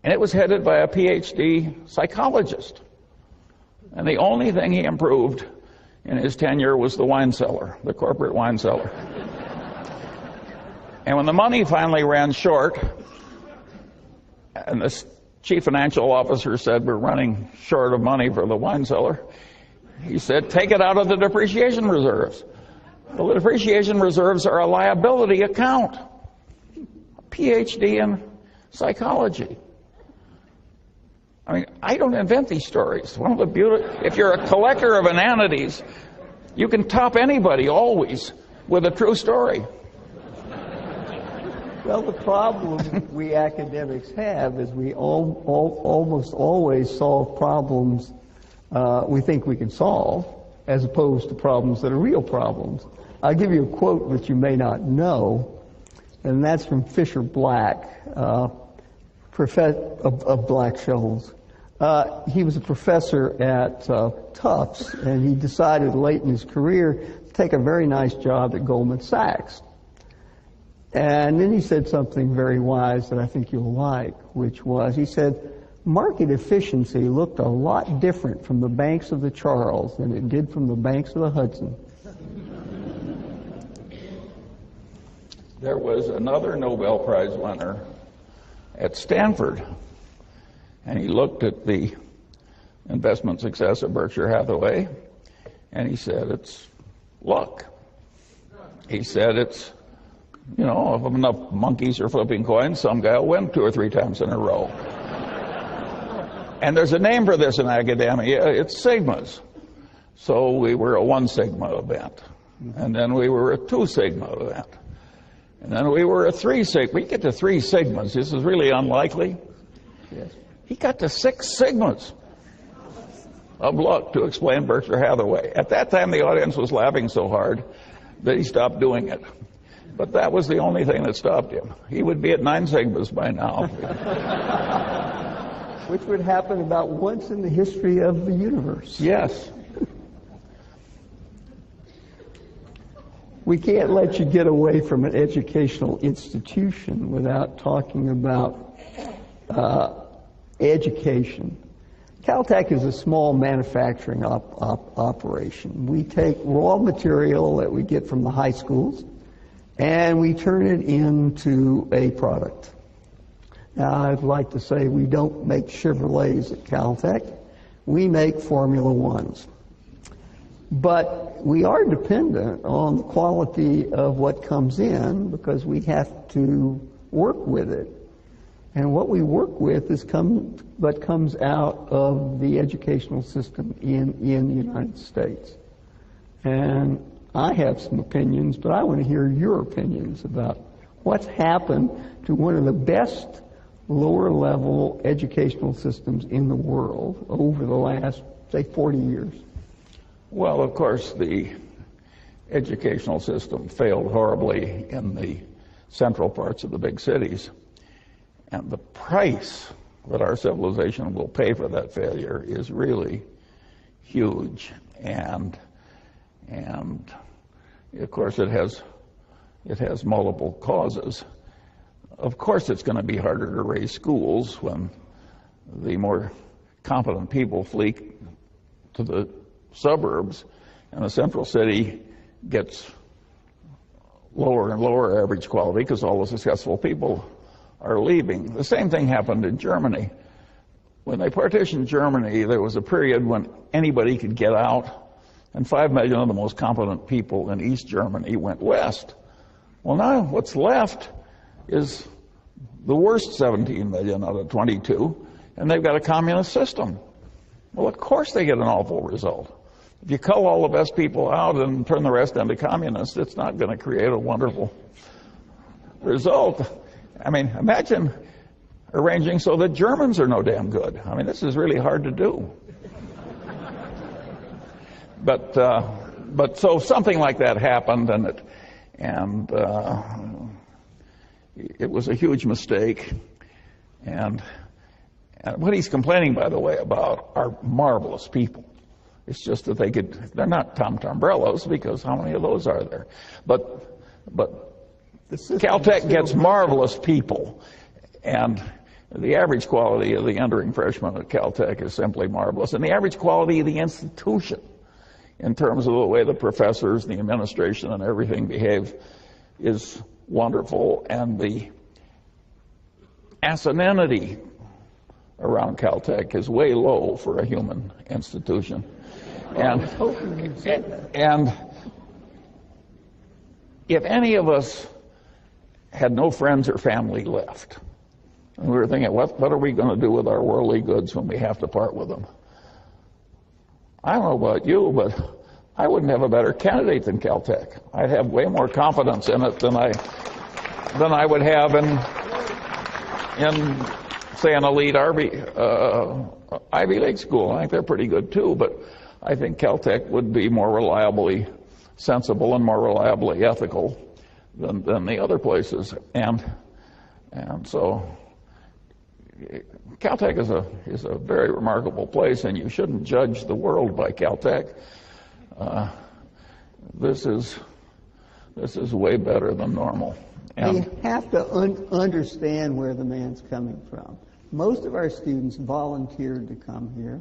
and it was headed by a PhD psychologist. And the only thing he improved in his tenure was the wine cellar, the corporate wine cellar. And when the money finally ran short, and the chief financial officer said, we're running short of money for the wine cellar, he said, take it out of the depreciation reserves. Well, the depreciation reserves are a liability account. A PhD in psychology. I mean, I don't invent these stories. One of the if you're a collector of inanities, you can top anybody always with a true story. Well, the problem we academics have is we almost always solve problems we think we can solve, as opposed to problems that are real problems. I'll give you a quote that you may not know, and that's from Fisher Black, of Black-Scholes. He was a professor at Tufts, and he decided late in his career to take a very nice job at Goldman Sachs. And then he said something very wise that I think you'll like, which was, he said, market efficiency looked a lot different from the banks of the Charles than it did from the banks of the Hudson. There was another Nobel Prize winner at Stanford, and he looked at the investment success of Berkshire Hathaway, and he said, it's luck. He said, it's, you know, if enough monkeys are flipping coins, some guy will win 2 or 3 times in a row. And there's a name for this in academia, it's sigmas. So we were a 1 sigma event, and then we were a 2 sigma event, and then we were a 3 sigma. We get to 3 sigmas, this is really unlikely. Yes. He got to 6 sigmas of luck to explain Berkshire Hathaway. At that time, the audience was laughing so hard that he stopped doing it. But that was the only thing that stopped him. He would be at 9 sigmas by now. Which would happen about once in the history of the universe. Yes. We can't let you get away from an educational institution without talking about education. Caltech is a small manufacturing operation. We take raw material that we get from the high schools and we turn it into a product. Now, I'd like to say we don't make Chevrolets at Caltech. We make Formula Ones. But we are dependent on the quality of what comes in because we have to work with it. And what we work with is what comes out of the educational system in the United States. And I have some opinions, but I want to hear your opinions about what's happened to one of the best lower-level educational systems in the world over the last, say, 40 years. Well, of course, the educational system failed horribly in the central parts of the big cities. And the price that our civilization will pay for that failure is really huge. And of course, it has multiple causes. Of course, it's going to be harder to raise schools when the more competent people flee to the suburbs And the central city gets lower and lower average quality because all the successful people are leaving. The same thing happened in Germany. When they partitioned Germany, there was a period when anybody could get out, and 5 million of the most competent people in East Germany went west. Well, now what's left is the worst 17 million out of 22, and they've got a communist system. Well, of course they get an awful result. If you cull all the best people out and turn the rest into communists, it's not going to create a wonderful result. I mean, imagine arranging so that Germans are no damn good. I mean, this is really hard to do. But so something like that happened, and it was a huge mistake. And what he's complaining, by the way, about are marvelous people. It's just that they're not Tom Tombrellos, because how many of those are there? But Caltech gets marvelous people, and the average quality of the entering freshman at Caltech is simply marvelous. And the average quality of the institution, in terms of the way the professors, the administration, and everything behave, is wonderful. And the asininity around Caltech is way low for a human institution. And if any of us had no friends or family left, and we were thinking, what are we going to do with our worldly goods when we have to part with them? I don't know about you, but I wouldn't have a better candidate than Caltech. I'd have way more confidence in it than I would have in say, an elite Ivy League school. I think they're pretty good too, but I think Caltech would be more reliably sensible and more reliably ethical than the other places. And so Caltech is a very remarkable place, and you shouldn't judge the world by Caltech. This is way better than normal. And you have to understand where the man's coming from. Most of our students volunteered to come here.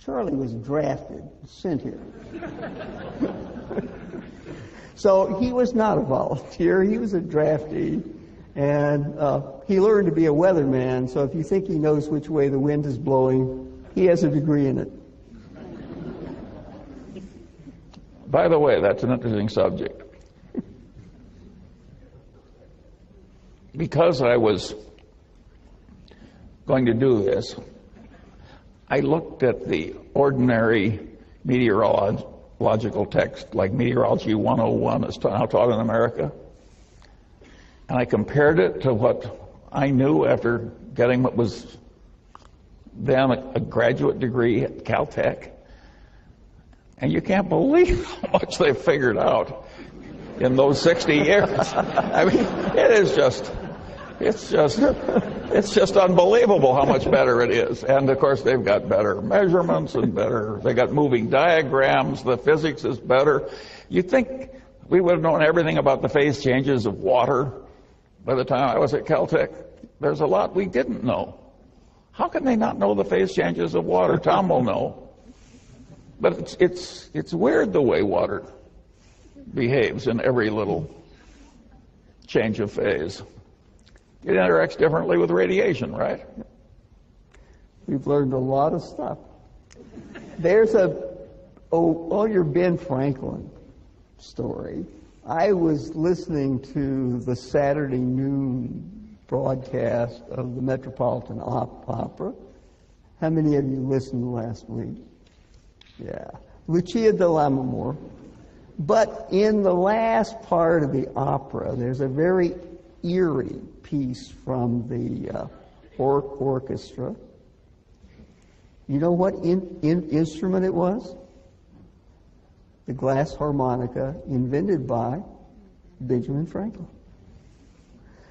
Charlie was drafted, sent here. So he was not a volunteer, he was a draftee. And he learned to be a weatherman, so if you think he knows which way the wind is blowing, he has a degree in it. by the way, that's an interesting subject. Because I was going to do this, I looked at the ordinary meteorological text, like Meteorology 101 is now taught in America, and I compared it to what I knew after getting what was then a graduate degree at Caltech. And you can't believe how much they've figured out in those 60 years. I mean, it's just unbelievable how much better it is. And of course, they've got better measurements and they got moving diagrams. The physics is better. You'd think we would have known everything about the phase changes of water by the time I was at Caltech. There's a lot we didn't know. How can they not know the phase changes of water? Tom will know. But it's weird the way water behaves in every little change of phase. It interacts differently with radiation, right? We've learned a lot of stuff. There's on your Ben Franklin story, I was listening to the Saturday noon broadcast of the Metropolitan Opera. How many of you listened last week? Yeah. Lucia de Lammermoor. But in the last part of the opera, there's a very eerie piece from the orchestra. You know what instrument it was? The glass harmonica, invented by Benjamin Franklin.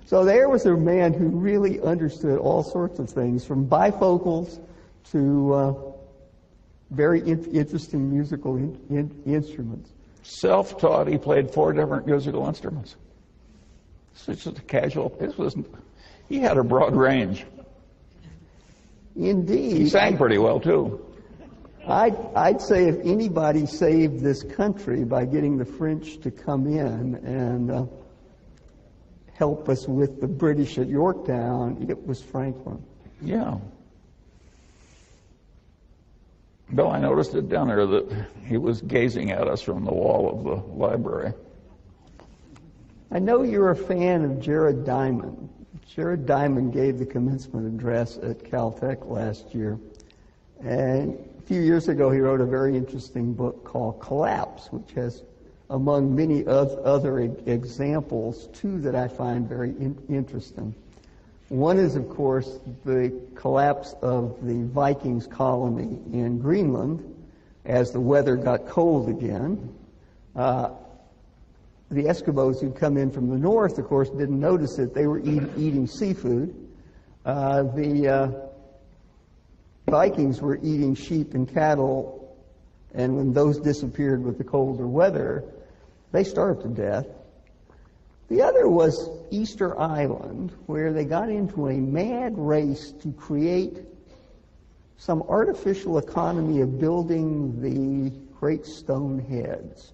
So there was a man who really understood all sorts of things, from bifocals to very interesting musical instruments. Self-taught, he played 4 different musical instruments. It's just a casual. He had a broad range. Indeed. He sang pretty well too. I'd say if anybody saved this country by getting the French to come in and help us with the British at Yorktown, it was Franklin. Yeah. Bill, I noticed at dinner that he was gazing at us from the wall of the library. I know you're a fan of Jared Diamond. Jared Diamond gave the commencement address at Caltech last year. And a few years ago, he wrote a very interesting book called Collapse, which has, among many other examples, two that I find very interesting. One is, of course, the collapse of the Vikings colony in Greenland as the weather got cold again. The Eskimos who'd come in from the north, of course, didn't notice it. They were eating seafood. The Vikings were eating sheep and cattle, and when those disappeared with the colder weather, they starved to death. The other was Easter Island, where they got into a mad race to create some artificial economy of building the great stone heads.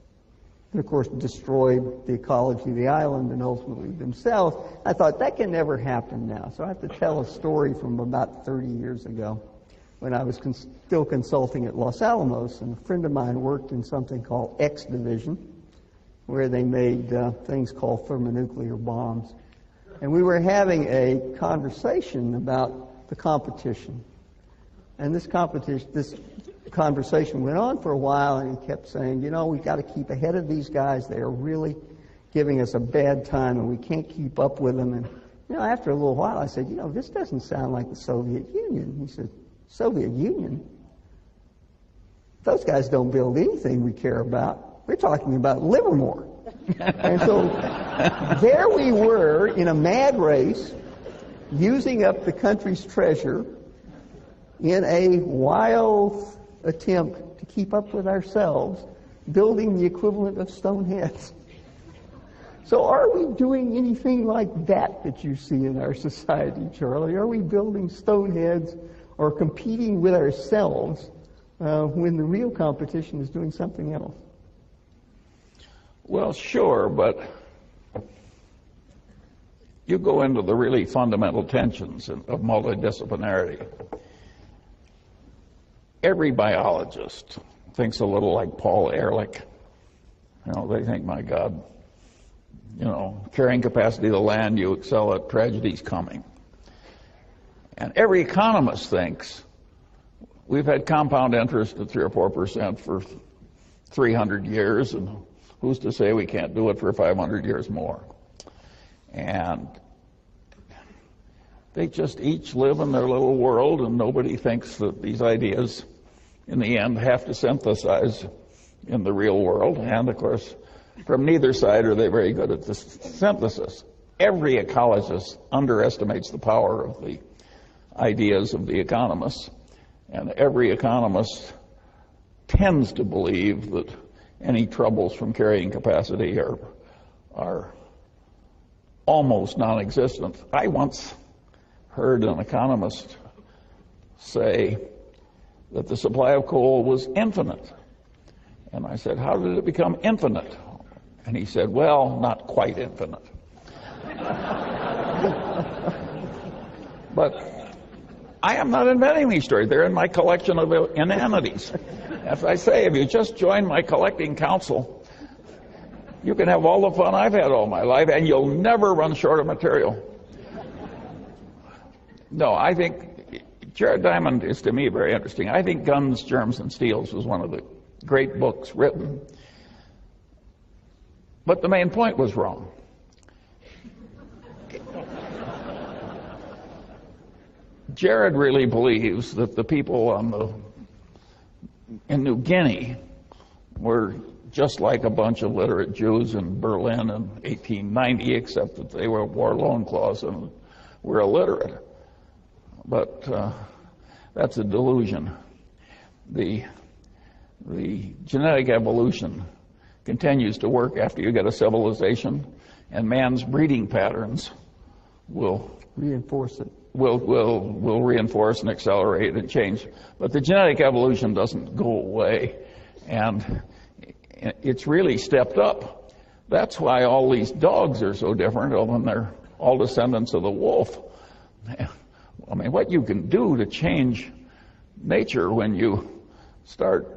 And of course destroyed the ecology of the island and ultimately themselves. I thought, that can never happen now. So I have to tell a story from about 30 years ago when I was still consulting at Los Alamos, and a friend of mine worked in something called X Division, where they made things called thermonuclear bombs. And we were having a conversation about the competition. And this conversation went on for a while, and he kept saying, we've got to keep ahead of these guys. They are really giving us a bad time, and we can't keep up with them. And, after a little while, I said, this doesn't sound like the Soviet Union. He said, Soviet Union? Those guys don't build anything we care about. We're talking about Livermore. And so there we were in a mad race, using up the country's treasure in a wild attempt to keep up with ourselves, building the equivalent of stone heads. So are we doing anything like that you see in our society, Charlie? Are we building stone heads or competing with ourselves when the real competition is doing something else? Well, sure, but you go into the really fundamental tensions of multidisciplinarity. Every biologist thinks a little like Paul Ehrlich. They think, my God, carrying capacity of the land, you excel at tragedy's coming. And every economist thinks we've had compound interest at 3 or 4% for 300 years, and who's to say we can't do it for 500 years more? And they just each live in their little world, and nobody thinks that these ideas, in the end, have to synthesize in the real world. And, of course, from neither side are they very good at this synthesis. Every ecologist underestimates the power of the ideas of the economists, and every economist tends to believe that any troubles from carrying capacity are almost non-existent. I once heard an economist say that the supply of coal was infinite. And I said, how did it become infinite? And he said, well, not quite infinite. But I am not inventing these stories. They're in my collection of inanities. As I say, if you just join my collecting council, you can have all the fun I've had all my life, and you'll never run short of material. No, I think Jared Diamond is, to me, very interesting. I think Guns, Germs, and Steels was one of the great books written. But the main point was wrong. Jared really believes that the people in New Guinea were just like a bunch of literate Jews in Berlin in 1890, except that they wore loincloths and were illiterate. But that's a delusion. The genetic evolution continues to work after you get a civilization, and man's breeding patterns will reinforce it. will reinforce and accelerate and change. But the genetic evolution doesn't go away, and it's really stepped up. That's why all these dogs are so different when they're all descendants of the wolf. I mean, what you can do to change nature when you start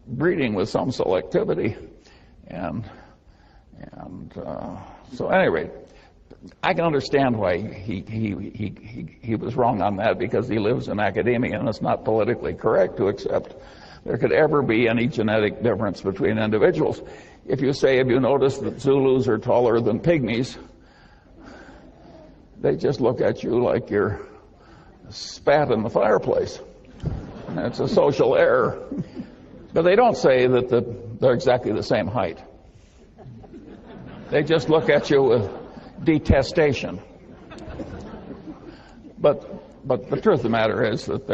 breeding with some selectivity, and so at any rate, I can understand why he was wrong on that, because he lives in academia and it's not politically correct to accept there could ever be any genetic difference between individuals. If you notice that Zulus are taller than pygmies, they just look at you like you're spat in the fireplace. And it's a social error. But they don't say that they're exactly the same height. They just look at you with detestation. But the truth of the matter is that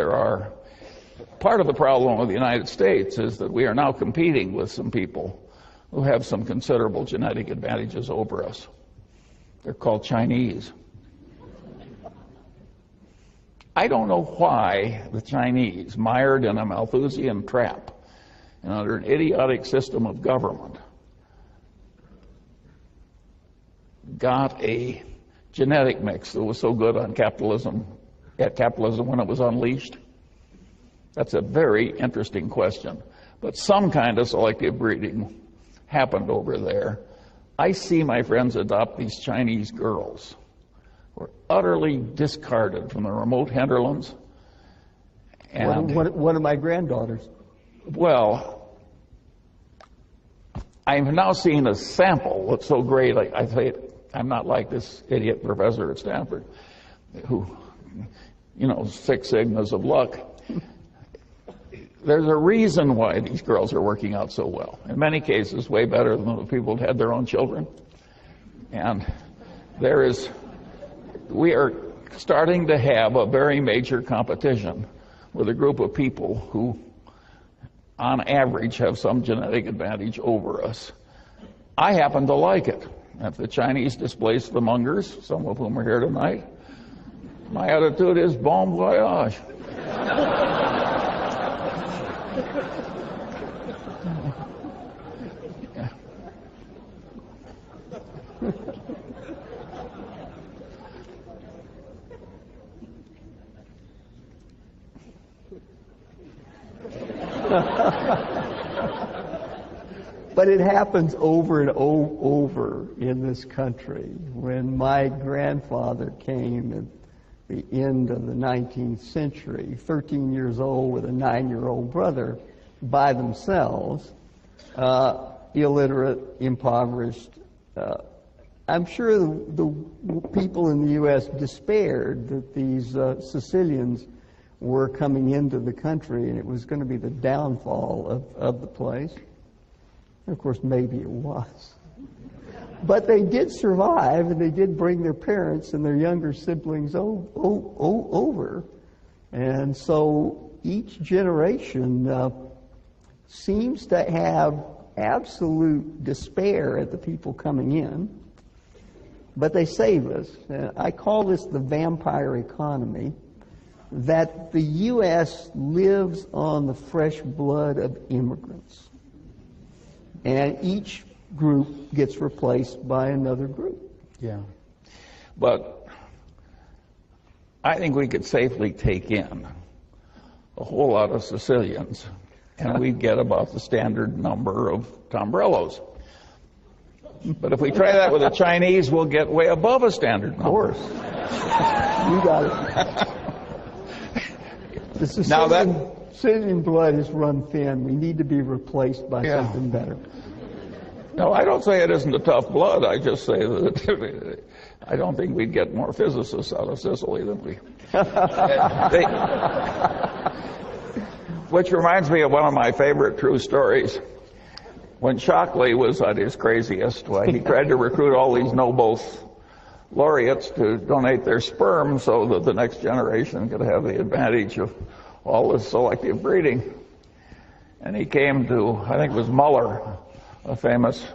part of the problem with the United States is that we are now competing with some people who have some considerable genetic advantages over us. They're called Chinese. I don't know why the Chinese, mired in a Malthusian trap and under an idiotic system of government, got a genetic mix that was so good on capitalism when it was unleashed. That's a very interesting question. But some kind of selective breeding happened over there. I see my friends adopt these Chinese girls who are utterly discarded from the remote hinterlands. And one of my granddaughters. Well, I've now seen a sample that's so great. I say I'm not like this idiot professor at Stanford who, Six Sigmas of luck. There's a reason why these girls are working out so well. In many cases, way better than the people who had their own children. And we are starting to have a very major competition with a group of people who, on average, have some genetic advantage over us. I happen to like it. If the Chinese displace the Mungers, some of whom are here tonight, my attitude is bon voyage. But it happens over and over in this country. When my grandfather came at the end of the 19th century, 13 years old with a 9-year-old brother by themselves, illiterate, impoverished, I'm sure the people in the U.S. despaired that these Sicilians were coming into the country and it was going to be the downfall of the place. And of course, maybe it was. But they did survive, and they did bring their parents and their younger siblings over. And so each generation seems to have absolute despair at the people coming in, but they save us. I call this the vampire economy, that the U.S. lives on the fresh blood of immigrants. And each group gets replaced by another group. Yeah. But I think we could safely take in a whole lot of Sicilians, and we'd get about the standard number of Tombrellos. But if we try that with the Chinese, we'll get way above a standard number. Of course. You got it. The Sicilian blood is run thin. We need to be replaced by something better. No, I don't say it isn't a tough blood. I just say that I don't think we'd get more physicists out of Sicily than we. Which reminds me of one of my favorite true stories. When Shockley was at his craziest, he tried to recruit all these Nobel laureates to donate their sperm so that the next generation could have the advantage of all this selective breeding. And he came to, I think it was Munger, a famous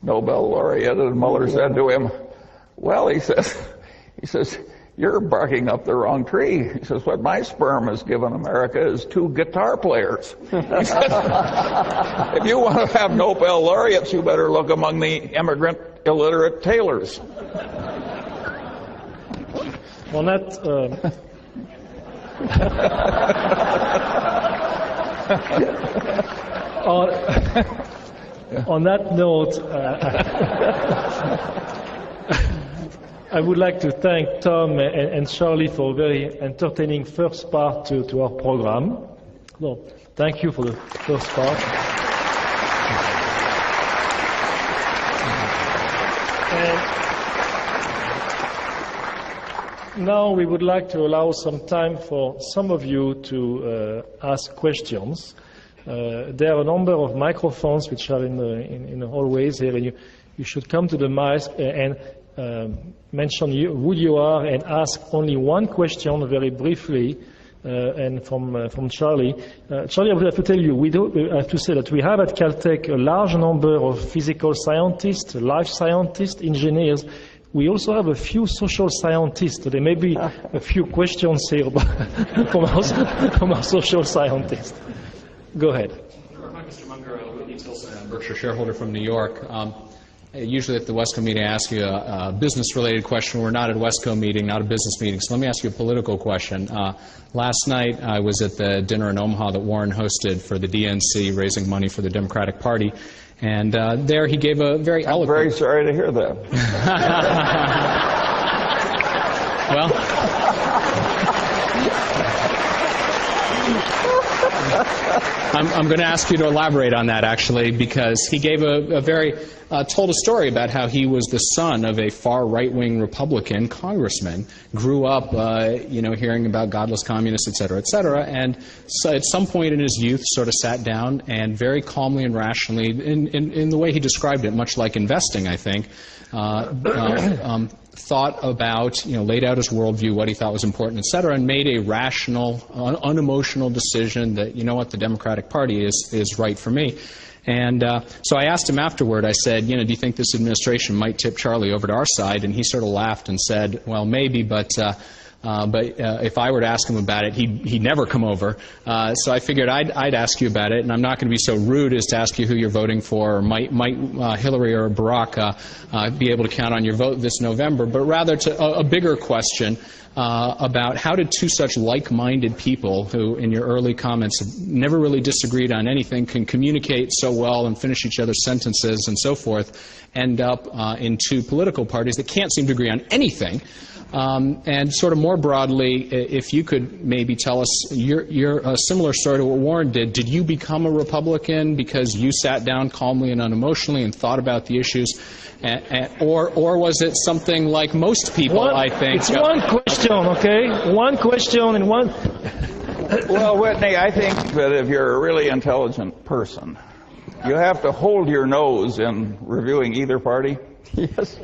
Nobel laureate, and Munger said to him, well, he says, you're barking up the wrong tree. He says, what my sperm has given America is 2 guitar players. He says, if you want to have Nobel laureates, you better look among the immigrant illiterate tailors. On that, on that note, I would like to thank Tom and Charlie for a very entertaining first part to our program. So, thank you for the first part. And now we would like to allow some time for some of you to ask questions. There are a number of microphones which are in the hallways here, and you should come to the mic and mention who you are and ask only one question very briefly. And from Charlie. Charlie, I would have to tell you, I have to say that we have at Caltech a large number of physical scientists, life scientists, engineers. We also have a few social scientists. So there may be a few questions here from our social scientists. Go ahead. Hi, Mr. Munger. Whitney Tilson, a Berkshire shareholder from New York. Usually at the Wesco meeting, I ask you a business-related question. We're not at a Wesco meeting, not a business meeting. So let me ask you a political question. Last night, I was at the dinner in Omaha that Warren hosted for the DNC, raising money for the Democratic Party. And there he gave a very eloquent... I'm very sorry to hear that. Well... I'm going to ask you to elaborate on that, actually, because he gave told a story about how he was the son of a far right-wing Republican congressman, grew up, hearing about godless communists, et cetera, and so at some point in his youth sort of sat down and very calmly and rationally, in the way he described it, much like investing, I think, thought about, laid out his worldview, what he thought was important, et cetera, and made a rational, unemotional decision that, the Democratic Party is right for me. And so I asked him afterward, I said, do you think this administration might tip Charlie over to our side? And he sort of laughed and said, well, maybe, but if I were to ask him about it, he'd never come over. So I figured I'd ask you about it, and I'm not going to be so rude as to ask you who you're voting for, or might Hillary or Barack be able to count on your vote this November, but rather to a bigger question about how did two such like-minded people, who in your early comments have never really disagreed on anything, can communicate so well and finish each other's sentences and so forth, end up in two political parties that can't seem to agree on anything. And sort of more broadly, if you could maybe tell us your similar story to what Warren did. Did you become a Republican because you sat down calmly and unemotionally and thought about the issues, or was it something like most people? I think it's one question, okay? One question and one. Well, Whitney, I think that if you're a really intelligent person, you have to hold your nose in reviewing either party. Yes.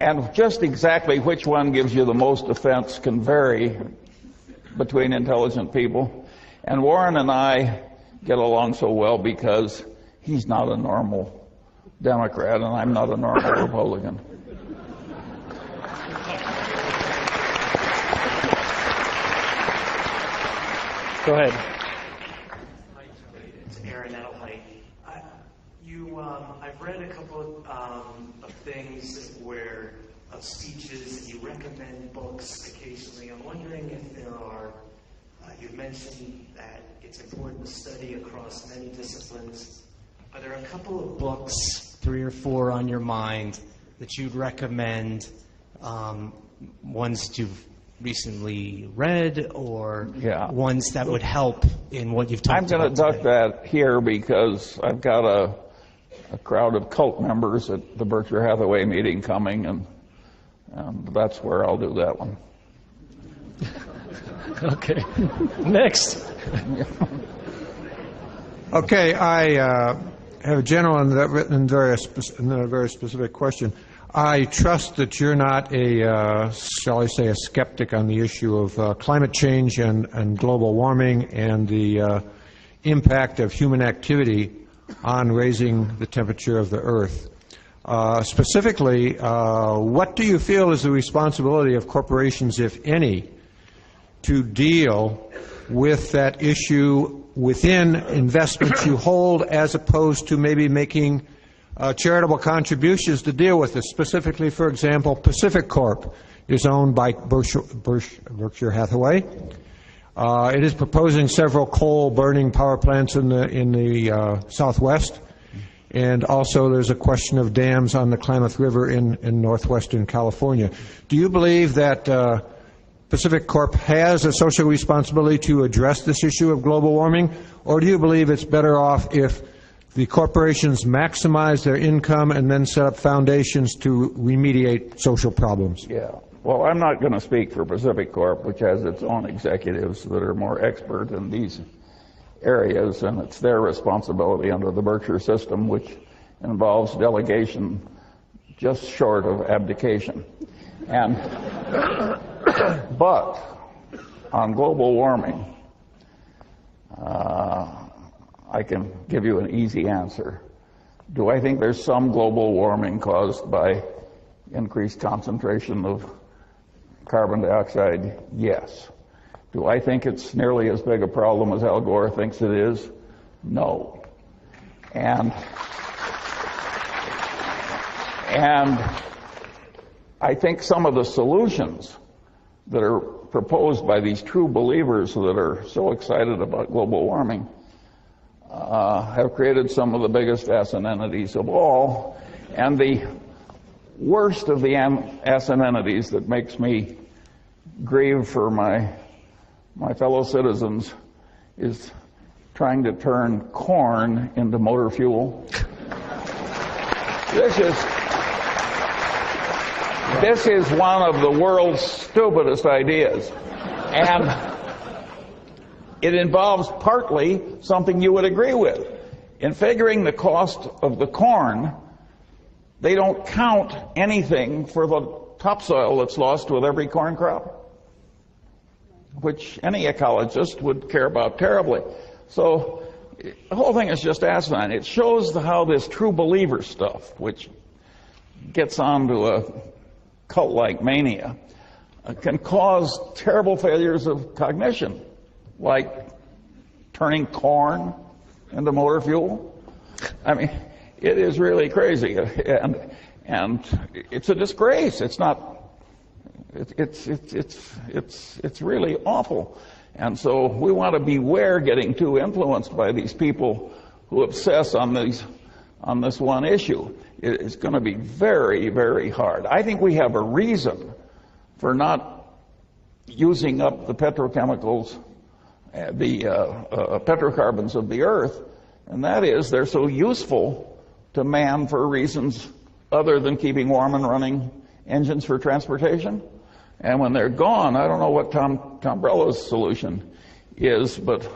And just exactly which one gives you the most offense can vary between intelligent people. And Warren and I get along so well because he's not a normal Democrat and I'm not a normal Republican. Go ahead. Hi, it's Aaron Edelheit. I've read a couple of things of speeches, and you recommend books occasionally. I'm wondering if there are, you've mentioned that it's important to study across many disciplines. Are there a couple of books, 3 or 4 on your mind, that you'd recommend, ones that you've recently read, or ones that would help in what you've talked about? I'm going to duck that here because I've got a crowd of cult members at the Berkshire Hathaway meeting coming, and that's where I'll do that one. Okay. Next. Okay, I have a gentleman that written in a very specific question. I trust that you're not shall I say, a skeptic on the issue of climate change and global warming and the impact of human activity on raising the temperature of the Earth. Specifically, what do you feel is the responsibility of corporations, if any, to deal with that issue within investments you hold, as opposed to maybe making charitable contributions to deal with it? Specifically, for example, Pacific Corp is owned by Berkshire Hathaway. It is proposing several coal-burning power plants in the Southwest. And also there's a question of dams on the Klamath River in northwestern California. Do you believe that Pacific Corp has a social responsibility to address this issue of global warming, or do you believe it's better off if the corporations maximize their income and then set up foundations to remediate social problems? Yeah. Well, I'm not going to speak for Pacific Corp, which has its own executives that are more expert in these areas, and it's their responsibility under the Berkshire system, which involves delegation just short of abdication. And but on global warming, I can give you an easy answer. Do I think there's some global warming caused by increased concentration of carbon dioxide? Yes. Do I think it's nearly as big a problem as Al Gore thinks it is? No. And I think some of the solutions that are proposed by these true believers that are so excited about global warming have created some of the biggest asin entities of all. And the worst of the asin entities that makes me grieve for my fellow citizens is trying to turn corn into motor fuel. This is one of the world's stupidest ideas. And it involves partly something you would agree with. In figuring the cost of the corn, they don't count anything for the topsoil that's lost with every corn crop, which any ecologist would care about terribly. So the whole thing is just asinine. It shows how this true believer stuff, which gets onto a cult-like mania, can cause terrible failures of cognition, like turning corn into motor fuel. I mean, it is really crazy, and it's a disgrace. It's not. It's really awful. And so we want to beware getting too influenced by these people who obsess on this one issue. It's going to be very, very hard. I think we have a reason for not using up the petrochemicals, the petrocarbons of the earth, and that is they're so useful to man for reasons other than keeping warm and running engines for transportation. And when they're gone, I don't know what Tom Brella's solution is, but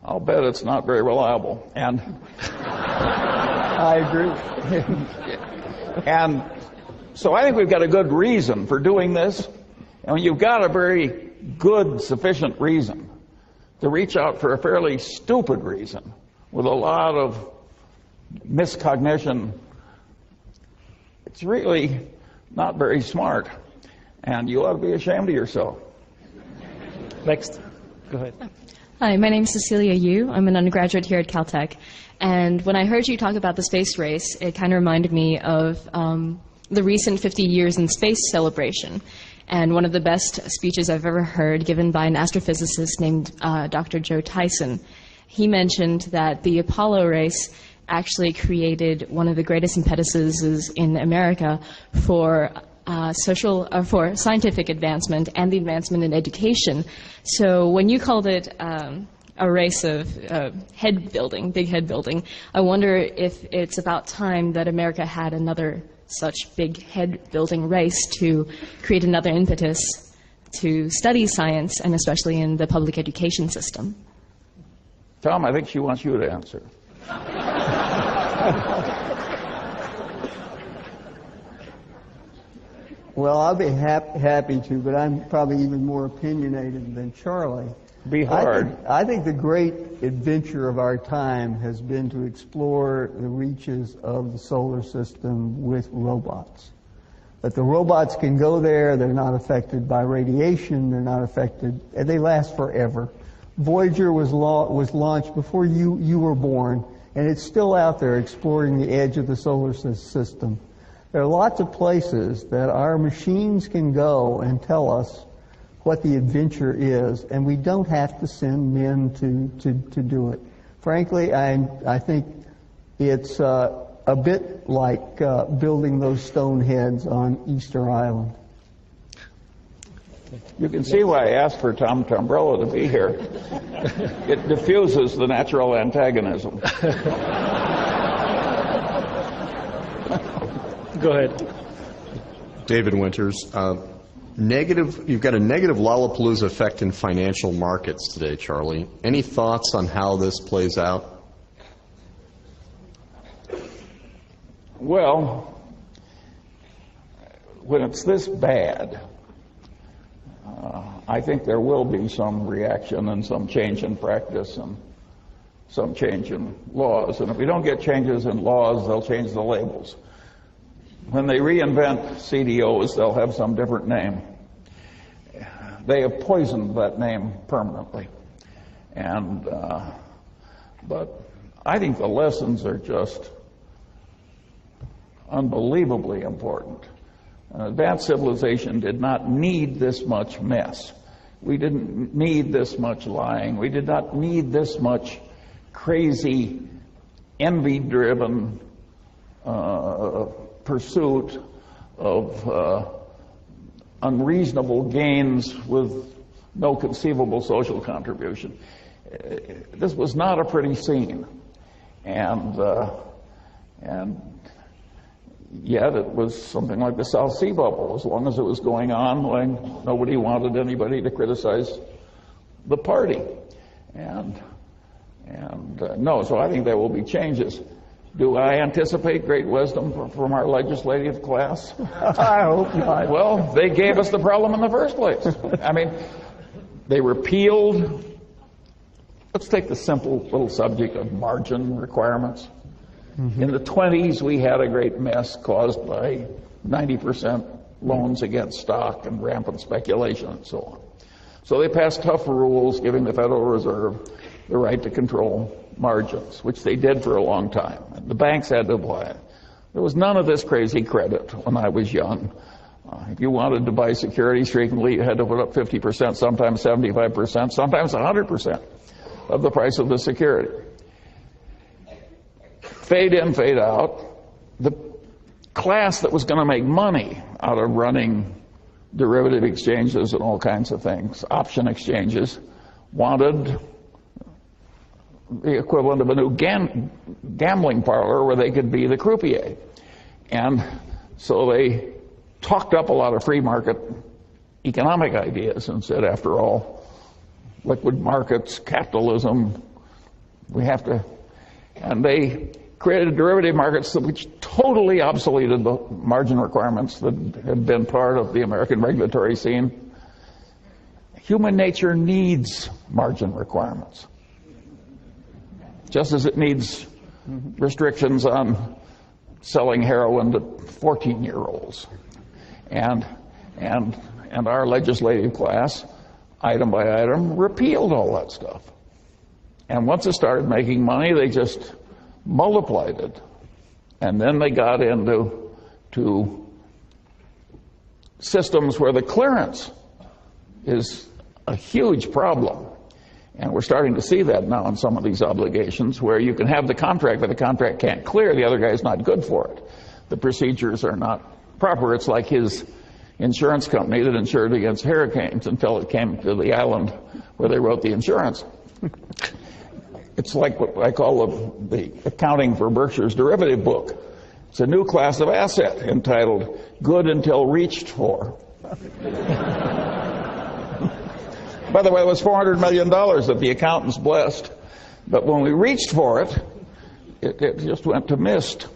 I'll bet it's not very reliable. And I agree. And so I think we've got a good reason for doing this. And when you've got a very good, sufficient reason to reach out for a fairly stupid reason with a lot of miscognition, it's really not very smart. And you ought to be ashamed of yourself. Next. Go ahead. Hi, my name is Cecilia Yu. I'm an undergraduate here at Caltech. And when I heard you talk about the space race, it kind of reminded me of the recent 50 years in space celebration. And one of the best speeches I've ever heard given by an astrophysicist named Dr. Joe Tyson. He mentioned that the Apollo race actually created one of the greatest impetuses in America for for scientific advancement and the advancement in education. So when you called it a race of head building, big head building, I wonder if it's about time that America had another such big head building race to create another impetus to study science, and especially in the public education system. Tom, I think she wants you to answer. Well, I'll be happy to, but I'm probably even more opinionated than Charlie. Be hard. I think the great adventure of our time has been to explore the reaches of the solar system with robots. That the robots can go there, they're not affected by radiation, they're not affected, and they last forever. Voyager was launched before you were born, and it's still out there exploring the edge of the solar system. There are lots of places that our machines can go and tell us what the adventure is, and we don't have to send men to do it. Frankly, I think it's a bit like building those stone heads on Easter Island. You can see why I asked for Tom Tombrello to be here. It diffuses the natural antagonism. Go ahead. David Winters. You've got a negative Lollapalooza effect in financial markets today, Charlie. Any thoughts on how this plays out? Well, when it's this bad, I think there will be some reaction and some change in practice and some change in laws. And if we don't get changes in laws, they'll change the labels. When they reinvent CDOs, they'll have some different name. They have poisoned that name permanently. And but I think the lessons are just unbelievably important. Advanced civilization did not need this much mess. We didn't need this much lying. We did not need this much crazy, envy-driven pursuit of unreasonable gains with no conceivable social contribution. This was not a pretty scene. And yet it was something like the South Sea Bubble. As long as it was going on, nobody wanted anybody to criticize the party. No, so I think there will be changes. Do I anticipate great wisdom from our legislative class? I hope not. Well, they gave us the problem in the first place. I mean, they repealed. Let's take the simple little subject of margin requirements. Mm-hmm. In the 20s, we had a great mess caused by 90% loans against stock and rampant speculation and so on. So they passed tough rules giving the Federal Reserve the right to control margins, which they did for a long time. The banks had to apply it. There was none of this crazy credit when I was young. If you wanted to buy securities frequently, you had to put up 50%, sometimes 75%, sometimes 100% of the price of the security. Fade in, fade out. The class that was going to make money out of running derivative exchanges and all kinds of things, option exchanges, wanted the equivalent of a new gambling parlor where they could be the croupier. And so they talked up a lot of free market economic ideas and said, after all, liquid markets, capitalism, we have to... And they created derivative markets which totally obsoleted the margin requirements that had been part of the American regulatory scene. Human nature needs margin requirements, just as it needs restrictions on selling heroin to 14-year-olds. And our legislative class, item by item, repealed all that stuff. And once it started making money, they just multiplied it. And then they got into systems where the clearance is a huge problem. And we're starting to see that now in some of these obligations, where you can have the contract, but the contract can't clear. The other guy's not good for it. The procedures are not proper. It's like his insurance company that insured against hurricanes until it came to the island where they wrote the insurance. It's like what I call the accounting for Berkshire's derivative book. It's a new class of asset entitled good until reached for. By the way, it was $400 million that the accountants blessed. But when we reached for it, it just went to mist.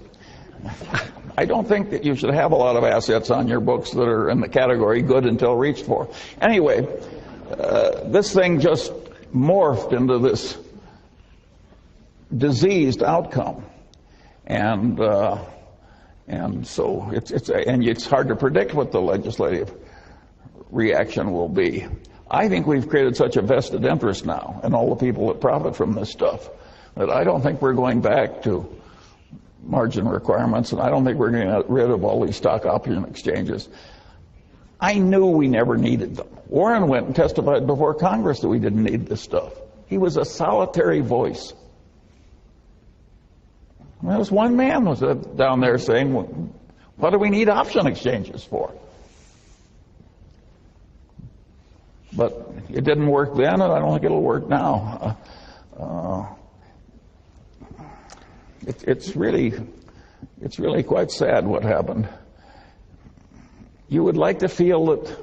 I don't think that you should have a lot of assets on your books that are in the category good until reached for. Anyway, this thing just morphed into this diseased outcome, and so it's hard to predict what the legislative reaction will be. I think we've created such a vested interest now in all the people that profit from this stuff that I don't think we're going back to margin requirements, and I don't think we're going to get rid of all these stock option exchanges. I knew we never needed them. Warren went and testified before Congress that we didn't need this stuff. He was a solitary voice. There was one man was down there saying, what do we need option exchanges for? But it didn't work then, and I don't think it'll work now. It's really quite sad what happened. You would like to feel that,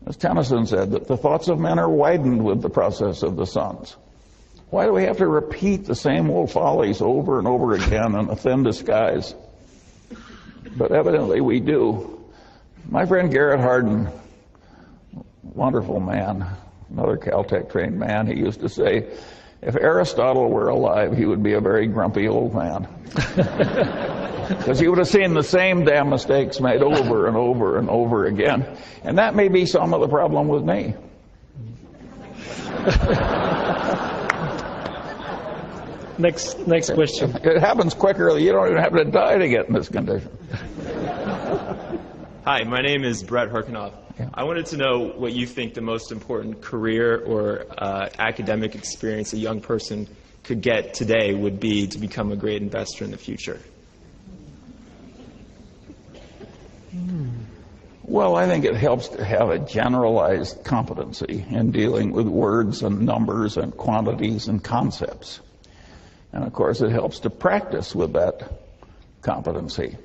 as Tennyson said, that the thoughts of men are widened with the process of the suns. Why do we have to repeat the same old follies over and over again in a thin disguise? But evidently we do. My friend Garrett Hardin, wonderful man, another Caltech trained man, he used to say, if Aristotle were alive, he would be a very grumpy old man. Because he would have seen the same damn mistakes made over and over and over again. And that may be some of the problem with me. Next question. It happens quicker. You don't even have to die to get in this condition. Hi, my name is Brett Herkenoff. Yeah. I wanted to know what you think the most important career or academic experience a young person could get today would be to become a great investor in the future. Well, I think it helps to have a generalized competency in dealing with words and numbers and quantities and concepts. And of course, it helps to practice with that competency.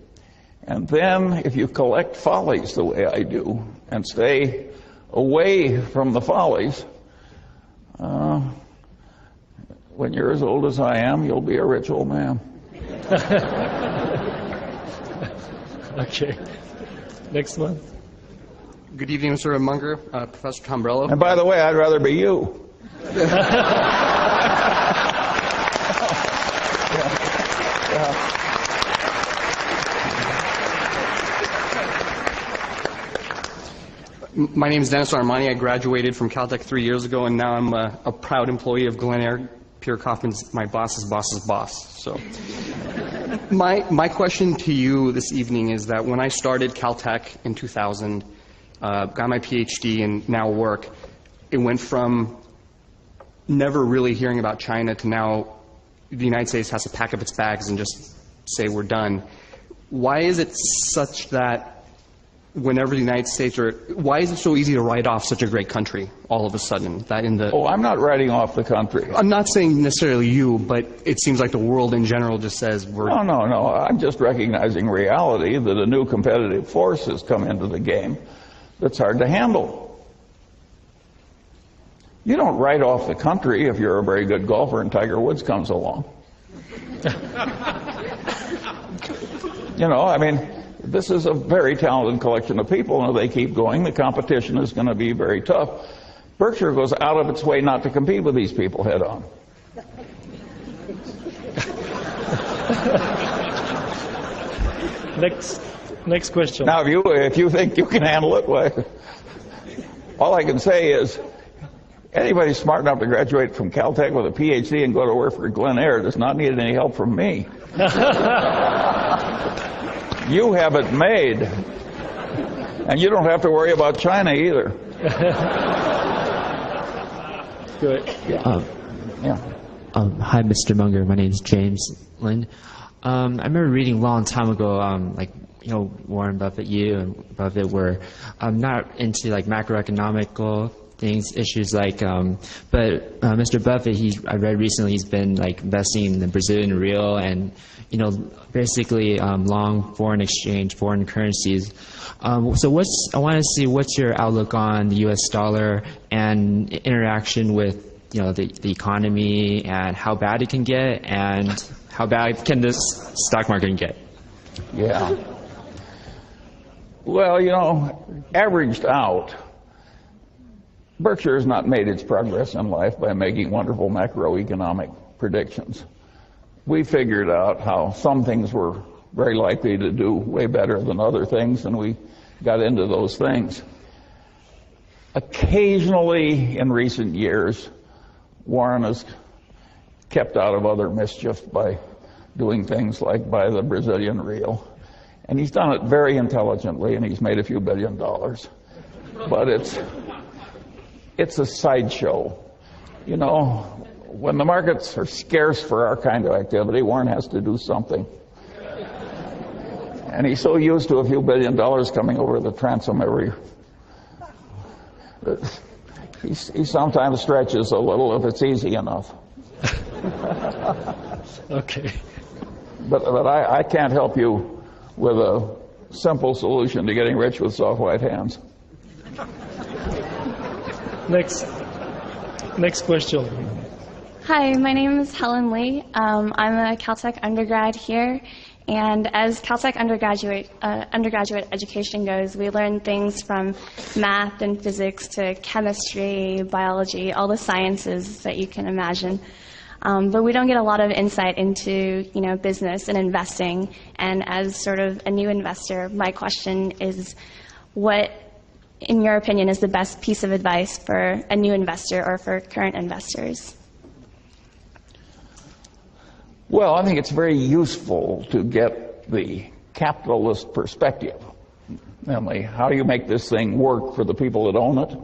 And then, if you collect follies the way I do and stay away from the follies, when you're as old as I am, you'll be a rich old man. Okay. Next one. Good evening, Mr. Munger, Professor Tombrello. And by the way, I'd rather be you. My name is Dennis Armani. I graduated from Caltech 3 years ago, and now I'm a proud employee of Glen Eyre. Pierre Kaufman's my boss's boss's boss. So, my question to you this evening is that when I started Caltech in 2000, got my PhD and now work, it went from never really hearing about China to now the United States has to pack up its bags and just say we're done. Why is it such that whenever the United States, or why is it so easy to write off such a great country all of a sudden? That in the Oh, I'm not writing off the country. I'm not saying necessarily you, but it seems like the world in general just says we're... No. I'm just recognizing reality that a new competitive force has come into the game that's hard to handle. You don't write off the country if you're a very good golfer and Tiger Woods comes along. This is a very talented collection of people, and if they keep going, the competition is going to be very tough. Berkshire goes out of its way not to compete with these people head on. Next question. Now, if you think you can handle it, well, all I can say is anybody smart enough to graduate from Caltech with a PhD and go to work for Glen Eyre does not need any help from me. You have it made. And you don't have to worry about China either. Good. Hi, Mr. Munger. My name is James Lynn. I remember reading a long time ago, Warren Buffett, you and Buffett were not into macroeconomical things, issues but Mr. Buffett, I read recently he's been investing in the Brazilian real and basically long foreign exchange, foreign currencies. So I want to see what's your outlook on the U.S. dollar and interaction with the economy and how bad it can get and how bad can this stock market get? Yeah. Well, you know, averaged out, Berkshire has not made its progress in life by making wonderful macroeconomic predictions. We figured out how some things were very likely to do way better than other things, and we got into those things. Occasionally, in recent years, Warren has kept out of other mischief by doing things like buy the Brazilian real. And he's done it very intelligently, and he's made a few $1 billion. But it's a sideshow. You know, when the markets are scarce for our kind of activity, Warren has to do something. And he's so used to a few $1 billion coming over the transom he sometimes stretches a little if it's easy enough. Okay. But I can't help you with a simple solution to getting rich with soft white hands. Next question. Hi, my name is Helen Lee. I'm a Caltech undergrad here, and as Caltech undergraduate education goes, we learn things from math and physics to chemistry, biology, all the sciences that you can imagine. But we don't get a lot of insight into, business and investing. And as sort of a new investor, my question is, what, in your opinion, is the best piece of advice for a new investor or for current investors? Well, I think it's very useful to get the capitalist perspective. Namely, how do you make this thing work for the people that own it?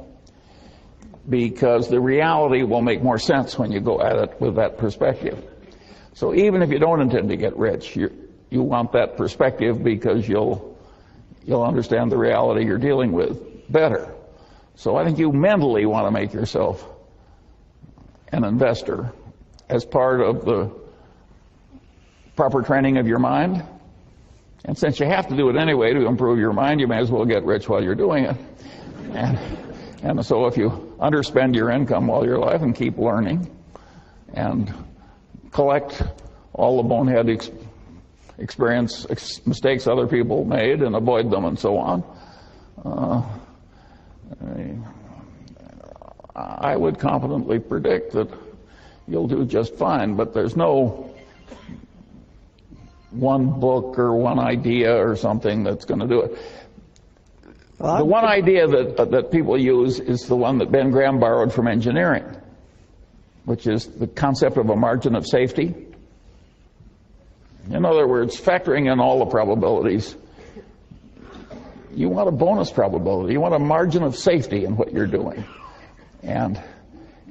Because the reality will make more sense when you go at it with that perspective. So even if you don't intend to get rich, you want that perspective because you'll understand the reality you're dealing with better. So I think you mentally want to make yourself an investor as part of the proper training of your mind. And since you have to do it anyway to improve your mind, you may as well get rich while you're doing it. And so if you underspend your income while you're alive and keep learning and collect all the bonehead mistakes other people made and avoid them and so on, I would confidently predict that you'll do just fine. But there's no one book or one idea or something that's going to do it. The one idea that people use is the one that Ben Graham borrowed from engineering, which is the concept of a margin of safety. In other words, factoring in all the probabilities, you want a bonus probability. You want a margin of safety in what you're doing. And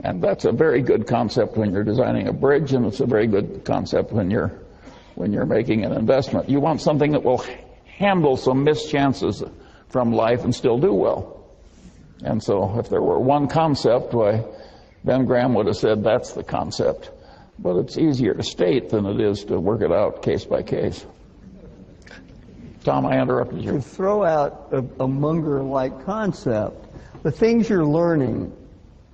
that's a very good concept when you're designing a bridge, and it's a very good concept when you're making an investment. You want something that will handle some mischances from life and still do well. And so if there were one concept, why, Ben Graham would have said that's the concept. But it's easier to state than it is to work it out case by case. Tom, I interrupted you. To throw out a Munger-like concept, the things you're learning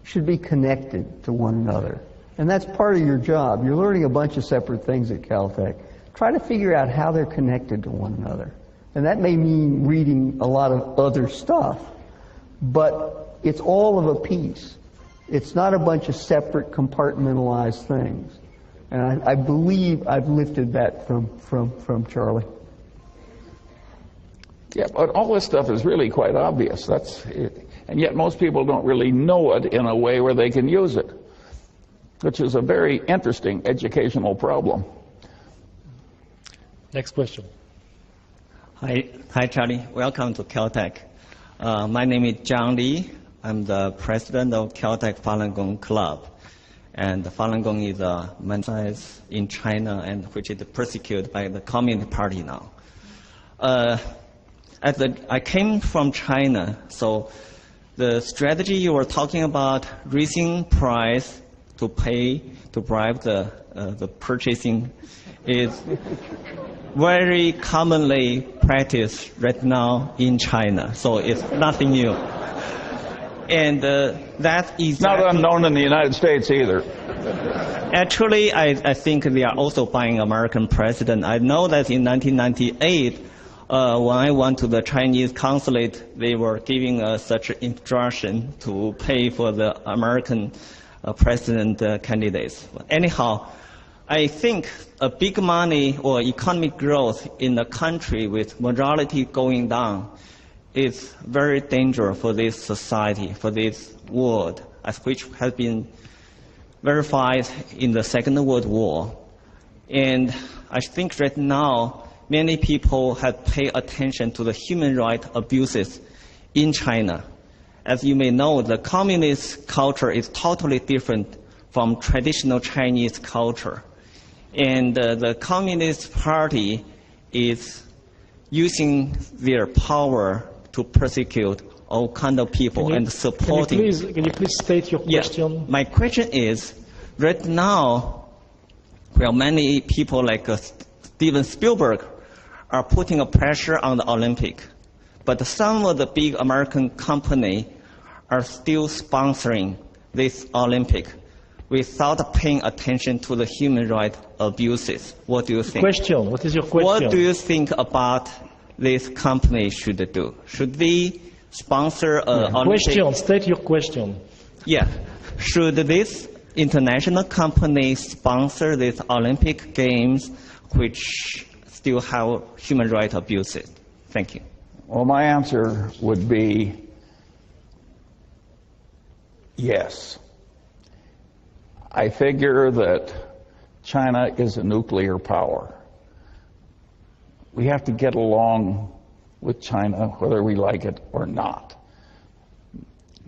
should be connected to one another. And that's part of your job. You're learning a bunch of separate things at Caltech. Try to figure out how they're connected to one another. And that may mean reading a lot of other stuff, but it's all of a piece. It's not a bunch of separate compartmentalized things. And I believe I've lifted that from Charlie. Yeah, but all this stuff is really quite obvious. That's it. And yet most people don't really know it in a way where they can use it, which is a very interesting educational problem. Next question. Hi, Charlie. Welcome to Caltech. My name is John Lee. I'm the president of Caltech Falun Gong Club. And Falun Gong is a movement in China, and which is persecuted by the Communist Party now. I came from China, so the strategy you were talking about, raising price to bribe the purchasing, is very commonly practiced right now in China, so it's nothing new. And that is not unknown in the United States either. Actually, I think they are also buying American president. I know that in 1998, when I went to the Chinese consulate, they were giving us such instruction to pay for the American president candidates. Anyhow, I think a big money or economic growth in a country with morality going down is very dangerous for this society, for this world, as which has been verified in the Second World War. And I think right now, many people have paid attention to the human rights abuses in China. As you may know, the communist culture is totally different from traditional Chinese culture. And the Communist Party is using their power to persecute all kinds of people and supporting. Can you please state your question? Yeah. My question is, right now, where many people like Steven Spielberg are putting a pressure on the Olympic, but some of the big American companies are still sponsoring this Olympic without paying attention to the human rights abuses. What do you think? Question. What is your question? What do you think about this company should do? Should they sponsor an Olympic? Question. State your question. Yeah. Should this international company sponsor these Olympic Games which still have human rights abuses? Thank you. Well, my answer would be yes. I figure that China is a nuclear power. We have to get along with China whether we like it or not.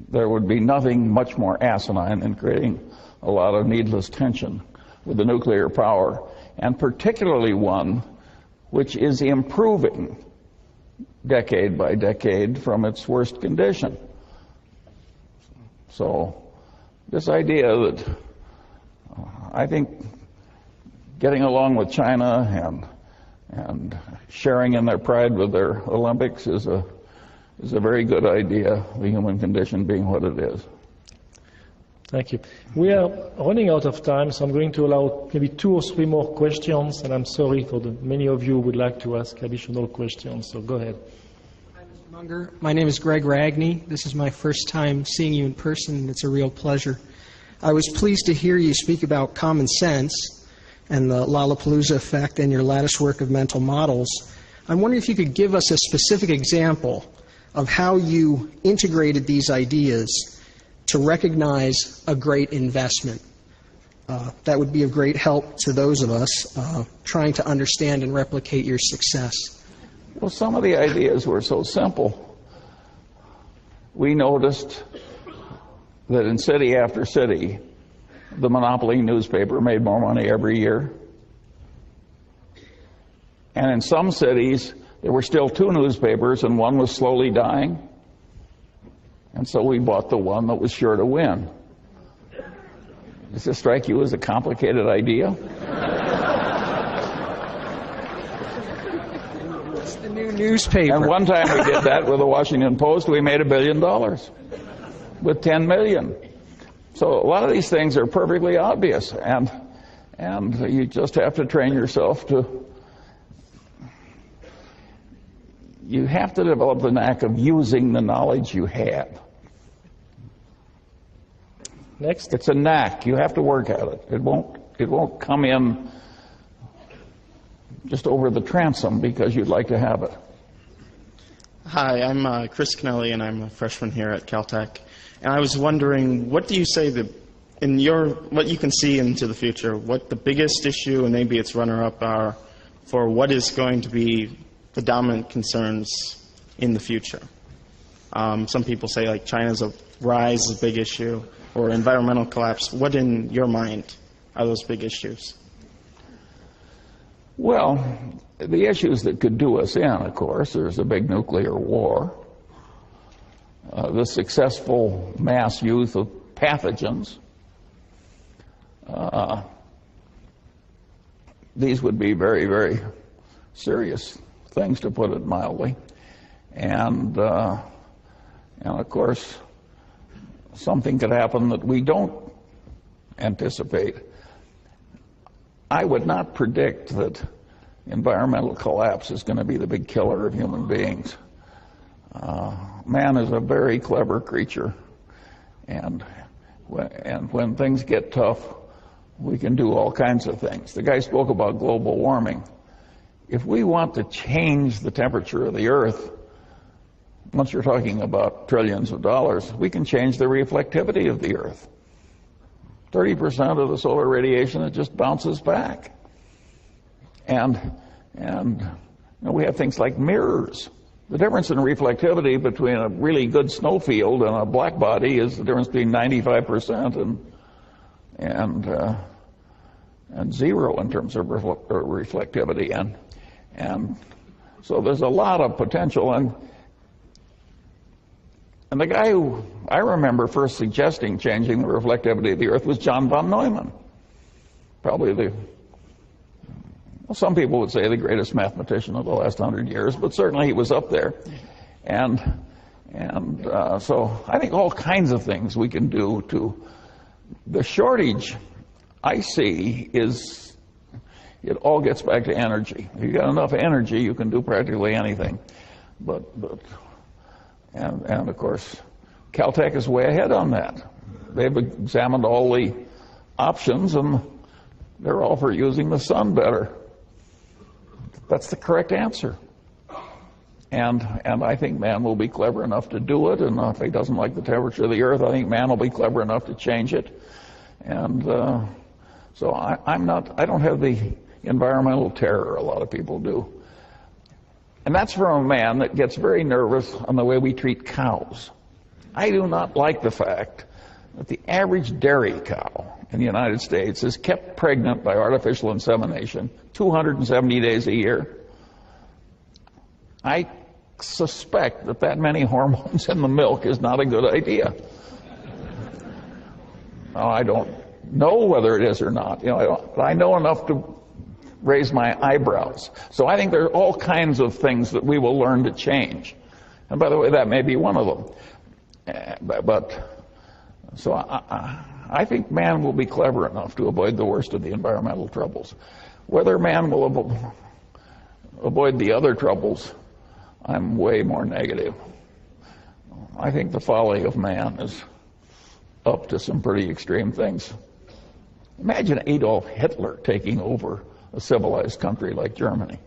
There would be nothing much more asinine than creating a lot of needless tension with the nuclear power, and particularly one which is improving decade by decade from its worst condition. So this idea that I think getting along with China and sharing in their pride with their Olympics is a very good idea, the human condition being what it is. Thank you. We are running out of time, so I'm going to allow maybe 2 or 3 more questions, and I'm sorry for the many of you who would like to ask additional questions, so go ahead. Hi, Mr. Munger. My name is Greg Ragney. This is my first time seeing you in person, and it's a real pleasure. I was pleased to hear you speak about common sense and the Lollapalooza effect and your lattice work of mental models. I'm wondering if you could give us a specific example of how you integrated these ideas to recognize a great investment. That would be of great help to those of us trying to understand and replicate your success. Well, some of the ideas were so simple. We noticed that in city after city, the monopoly newspaper made more money every year. And in some cities, there were still 2 newspapers and one was slowly dying. And so we bought the one that was sure to win. Does this strike you as a complicated idea? It's the new newspaper. And one time we did that with the Washington Post. We made $1 billion with 10 million. So a lot of these things are perfectly obvious, and you just have to train yourself to. You have to develop the knack of using the knowledge you have. Next. It's a knack. You have to work at it. It won't come in just over the transom because you'd like to have it. Hi, I'm Chris Kennelly, and I'm a freshman here at Caltech. And I was wondering, what do you say what you can see into the future, what the biggest issue and maybe its runner-up are for what is going to be the dominant concerns in the future? Some people say like China's rise is a big issue, or environmental collapse. What in your mind are those big issues? Well, the issues that could do us in, of course, there's a big nuclear war, the successful mass use of pathogens. These would be very, very serious things, to put it mildly. And of course, something could happen that we don't anticipate. I would not predict that environmental collapse is going to be the big killer of human beings. Man is a very clever creature, and when things get tough, we can do all kinds of things. The guy spoke about global warming. If we want to change the temperature of the Earth, once you're talking about trillions of dollars, we can change the reflectivity of the Earth. 30% of the solar radiation, it just bounces back. And we have things like mirrors. The difference in reflectivity between a really good snowfield and a black body is the difference between 95% and zero in terms of reflectivity. And so there's a lot of potential. And the guy who I remember first suggesting changing the reflectivity of the Earth was John von Neumann. Probably some people would say the greatest mathematician of the last 100 years, but certainly he was up there. And so I think all kinds of things we can do to... The shortage I see is, it all gets back to energy. If you've got enough energy, you can do practically anything. And of course, Caltech is way ahead on that. They've examined all the options, and they're all for using the sun better. That's the correct answer. And I think man will be clever enough to do it, and if he doesn't like the temperature of the Earth, I think man will be clever enough to change it. And so I don't have the environmental terror a lot of people do. And that's from a man that gets very nervous on the way we treat cows. I do not like the fact that the average dairy cow in the United States is kept pregnant by artificial insemination 270 days a year. I suspect that many hormones in the milk is not a good idea. Now, I don't know whether it is or not, but I know enough to raise my eyebrows. So I think there are all kinds of things that we will learn to change. And by the way, that may be one of them. So I think man will be clever enough to avoid the worst of the environmental troubles. Whether man will avoid the other troubles, I'm way more negative. I think the folly of man is up to some pretty extreme things. Imagine Adolf Hitler taking over a civilized country like Germany.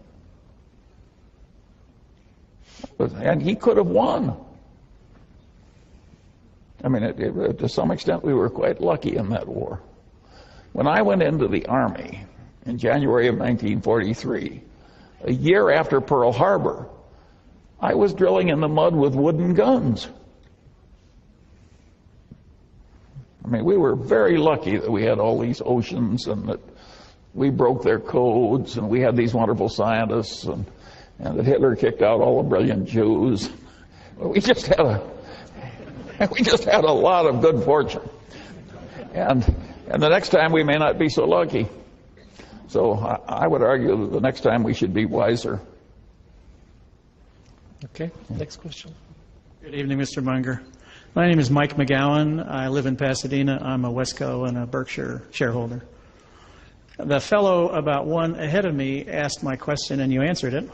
And he could have won. I mean, to some extent, we were quite lucky in that war. When I went into the Army in January of 1943, a year after Pearl Harbor, I was drilling in the mud with wooden guns. I mean, we were very lucky that we had all these oceans and that we broke their codes and we had these wonderful scientists and that Hitler kicked out all the brilliant Jews. We just had a lot of good fortune. And the next time we may not be so lucky. So I would argue that the next time we should be wiser. Okay, next question. Good evening, Mr. Munger. My name is Mike McGowan. I live in Pasadena. I'm a Wesco and a Berkshire shareholder. The fellow about one ahead of me asked my question and you answered it.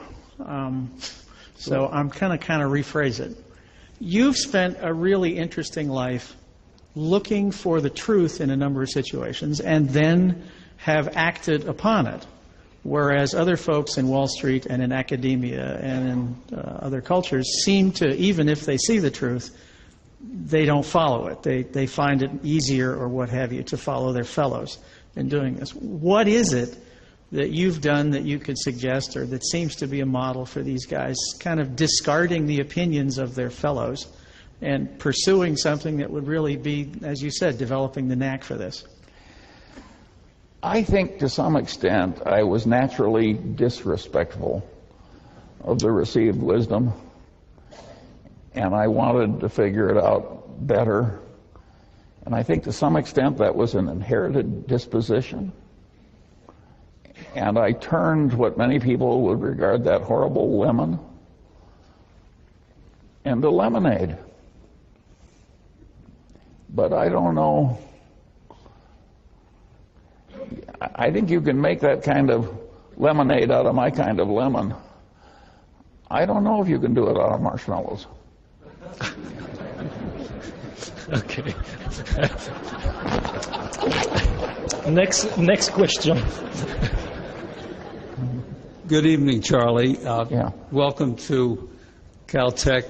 So I'm kind of rephrase it. You've spent a really interesting life looking for the truth in a number of situations and then have acted upon it. Whereas other folks in Wall Street and in academia and in other cultures seem to, even if they see the truth, they don't follow it. They find it easier or what have you to follow their fellows in doing this. What is it that you've done that you could suggest or that seems to be a model for these guys kind of discarding the opinions of their fellows and pursuing something that would really be, as you said, developing the knack for this? I think to some extent I was naturally disrespectful of the received wisdom, and I wanted to figure it out better. And I think to some extent that was an inherited disposition. And I turned what many people would regard that horrible lemon into lemonade. But I don't know. I think you can make that kind of lemonade out of my kind of lemon. I don't know if you can do it out of marshmallows. Okay. Next question. Good evening, Charlie. Welcome to Caltech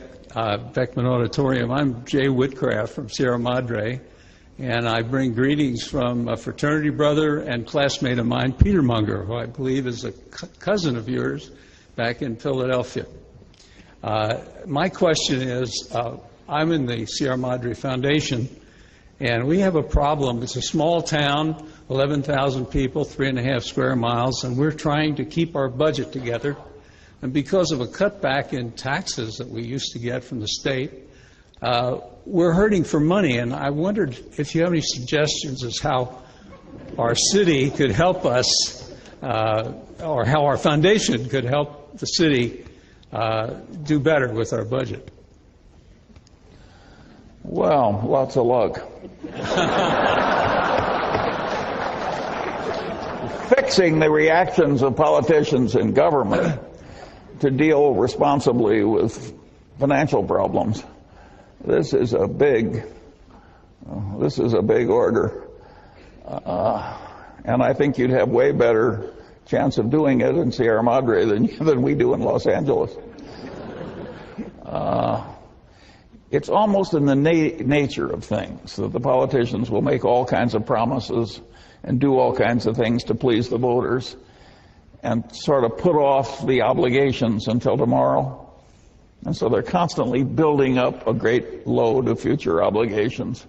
Beckman Auditorium. I'm Jay Whitcraft from Sierra Madre, and I bring greetings from a fraternity brother and classmate of mine, Peter Munger, who I believe is a cousin of yours back in Philadelphia. My question is, I'm in the Sierra Madre Foundation, and we have a problem. It's a small town, 11,000 people, 3.5 square miles, and we're trying to keep our budget together. And because of a cutback in taxes that we used to get from the state, we're hurting for money. And I wondered if you have any suggestions as how our city could help us, or how our foundation could help the city do better with our budget. Well, lots of luck. Fixing the reactions of politicians in government to deal responsibly with financial problems. This is a big order. And I think you'd have way better chance of doing it in Sierra Madre than we do in Los Angeles. It's almost in the nature of things that the politicians will make all kinds of promises and do all kinds of things to please the voters and sort of put off the obligations until tomorrow. And so they're constantly building up a great load of future obligations.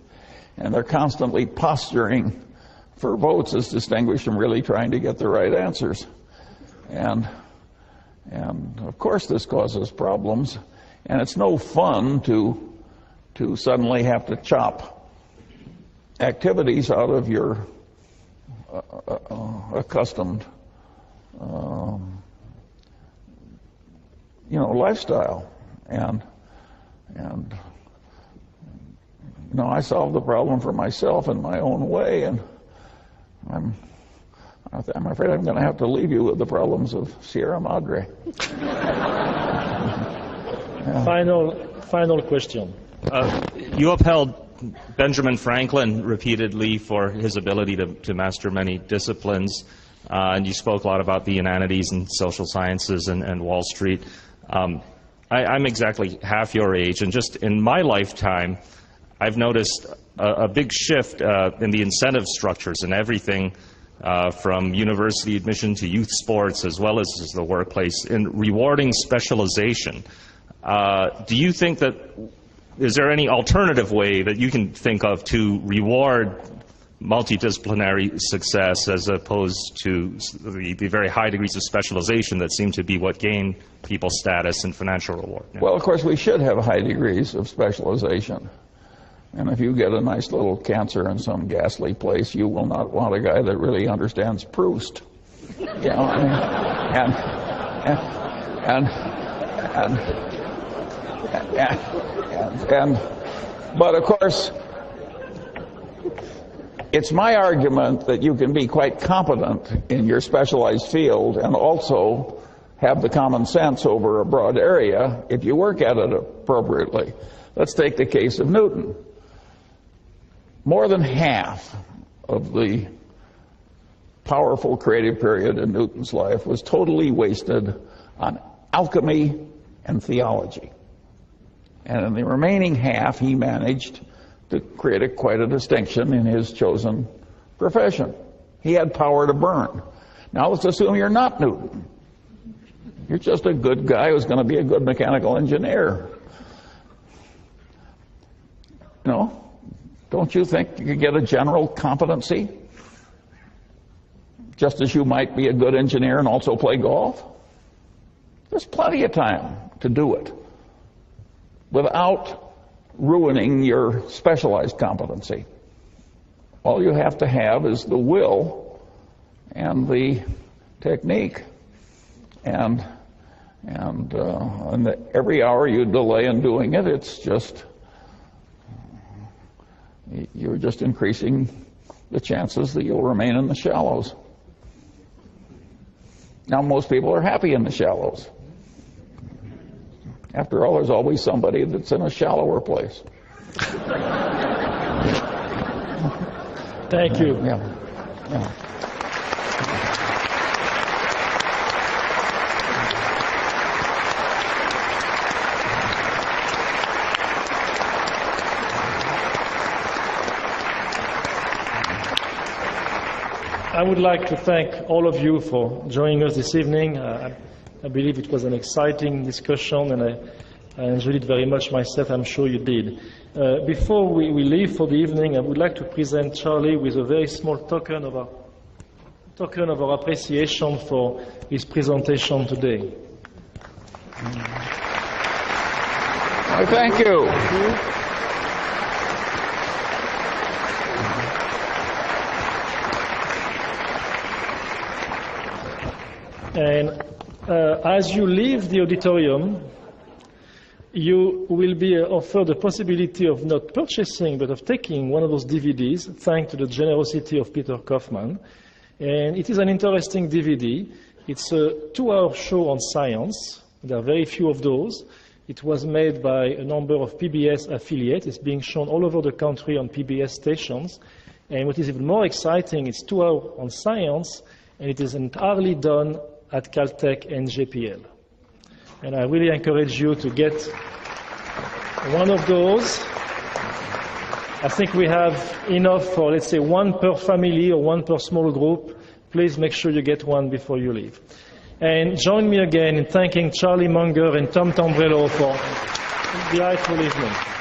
And they're constantly posturing for votes as distinguished from really trying to get the right answers. And of course this causes problems. And it's no fun to suddenly have to chop activities out of your accustomed lifestyle. And I solved the problem for myself in my own way, and I'm afraid I'm going to have to leave you with the problems of Sierra Madre. Final question. You upheld Benjamin Franklin repeatedly for his ability to master many disciplines, and you spoke a lot about the humanities and social sciences and Wall Street. I'm exactly half your age, and just in my lifetime, I've noticed a big shift in the incentive structures and everything from university admission to youth sports as well as the workplace in rewarding specialization. Do you think that, is there any alternative way that you can think of to reward multidisciplinary success as opposed to the very high degrees of specialization that seem to be what gain people status and financial reward? Well, of course, we should have high degrees of specialization. And if you get a nice little cancer in some ghastly place, you will not want a guy that really understands Proust. You know, I mean, but of course, it's my argument that you can be quite competent in your specialized field and also have the common sense over a broad area if you work at it appropriately. Let's take the case of Newton. More than half of the powerful creative period in Newton's life was totally wasted on alchemy and theology. And in the remaining half, he managed to create quite a distinction in his chosen profession. He had power to burn. Now let's assume you're not Newton. You're just a good guy who's going to be a good mechanical engineer. You know, don't you think you could get a general competency? Just as you might be a good engineer and also play golf? There's plenty of time to do it without ruining your specialized competency. All you have to have is the will and the technique. And every hour you delay in doing it, it's just you're just increasing the chances that you'll remain in the shallows. Now, most people are happy in the shallows. After all, there's always somebody that's in a shallower place. Thank you. Yeah. I would like to thank all of you for joining us this evening. I believe it was an exciting discussion, and I enjoyed it very much myself. I'm sure you did. Before we leave for the evening, I would like to present Charlie with a very small token of our appreciation for his presentation today. Thank you. And as you leave the auditorium, you will be offered the possibility of not purchasing, but of taking one of those DVDs, thanks to the generosity of Peter Kaufman. And it is an interesting DVD. It's a 2-hour show on science. There are very few of those. It was made by a number of PBS affiliates. It's being shown all over the country on PBS stations. And what is even more exciting, it's 2 hours on science, and it is entirely done at Caltech and JPL. And I really encourage you to get one of those. I think we have enough for, let's say, one per family or one per small group. Please make sure you get one before you leave. And join me again in thanking Charlie Munger and Tom Tombrello for a delightful evening.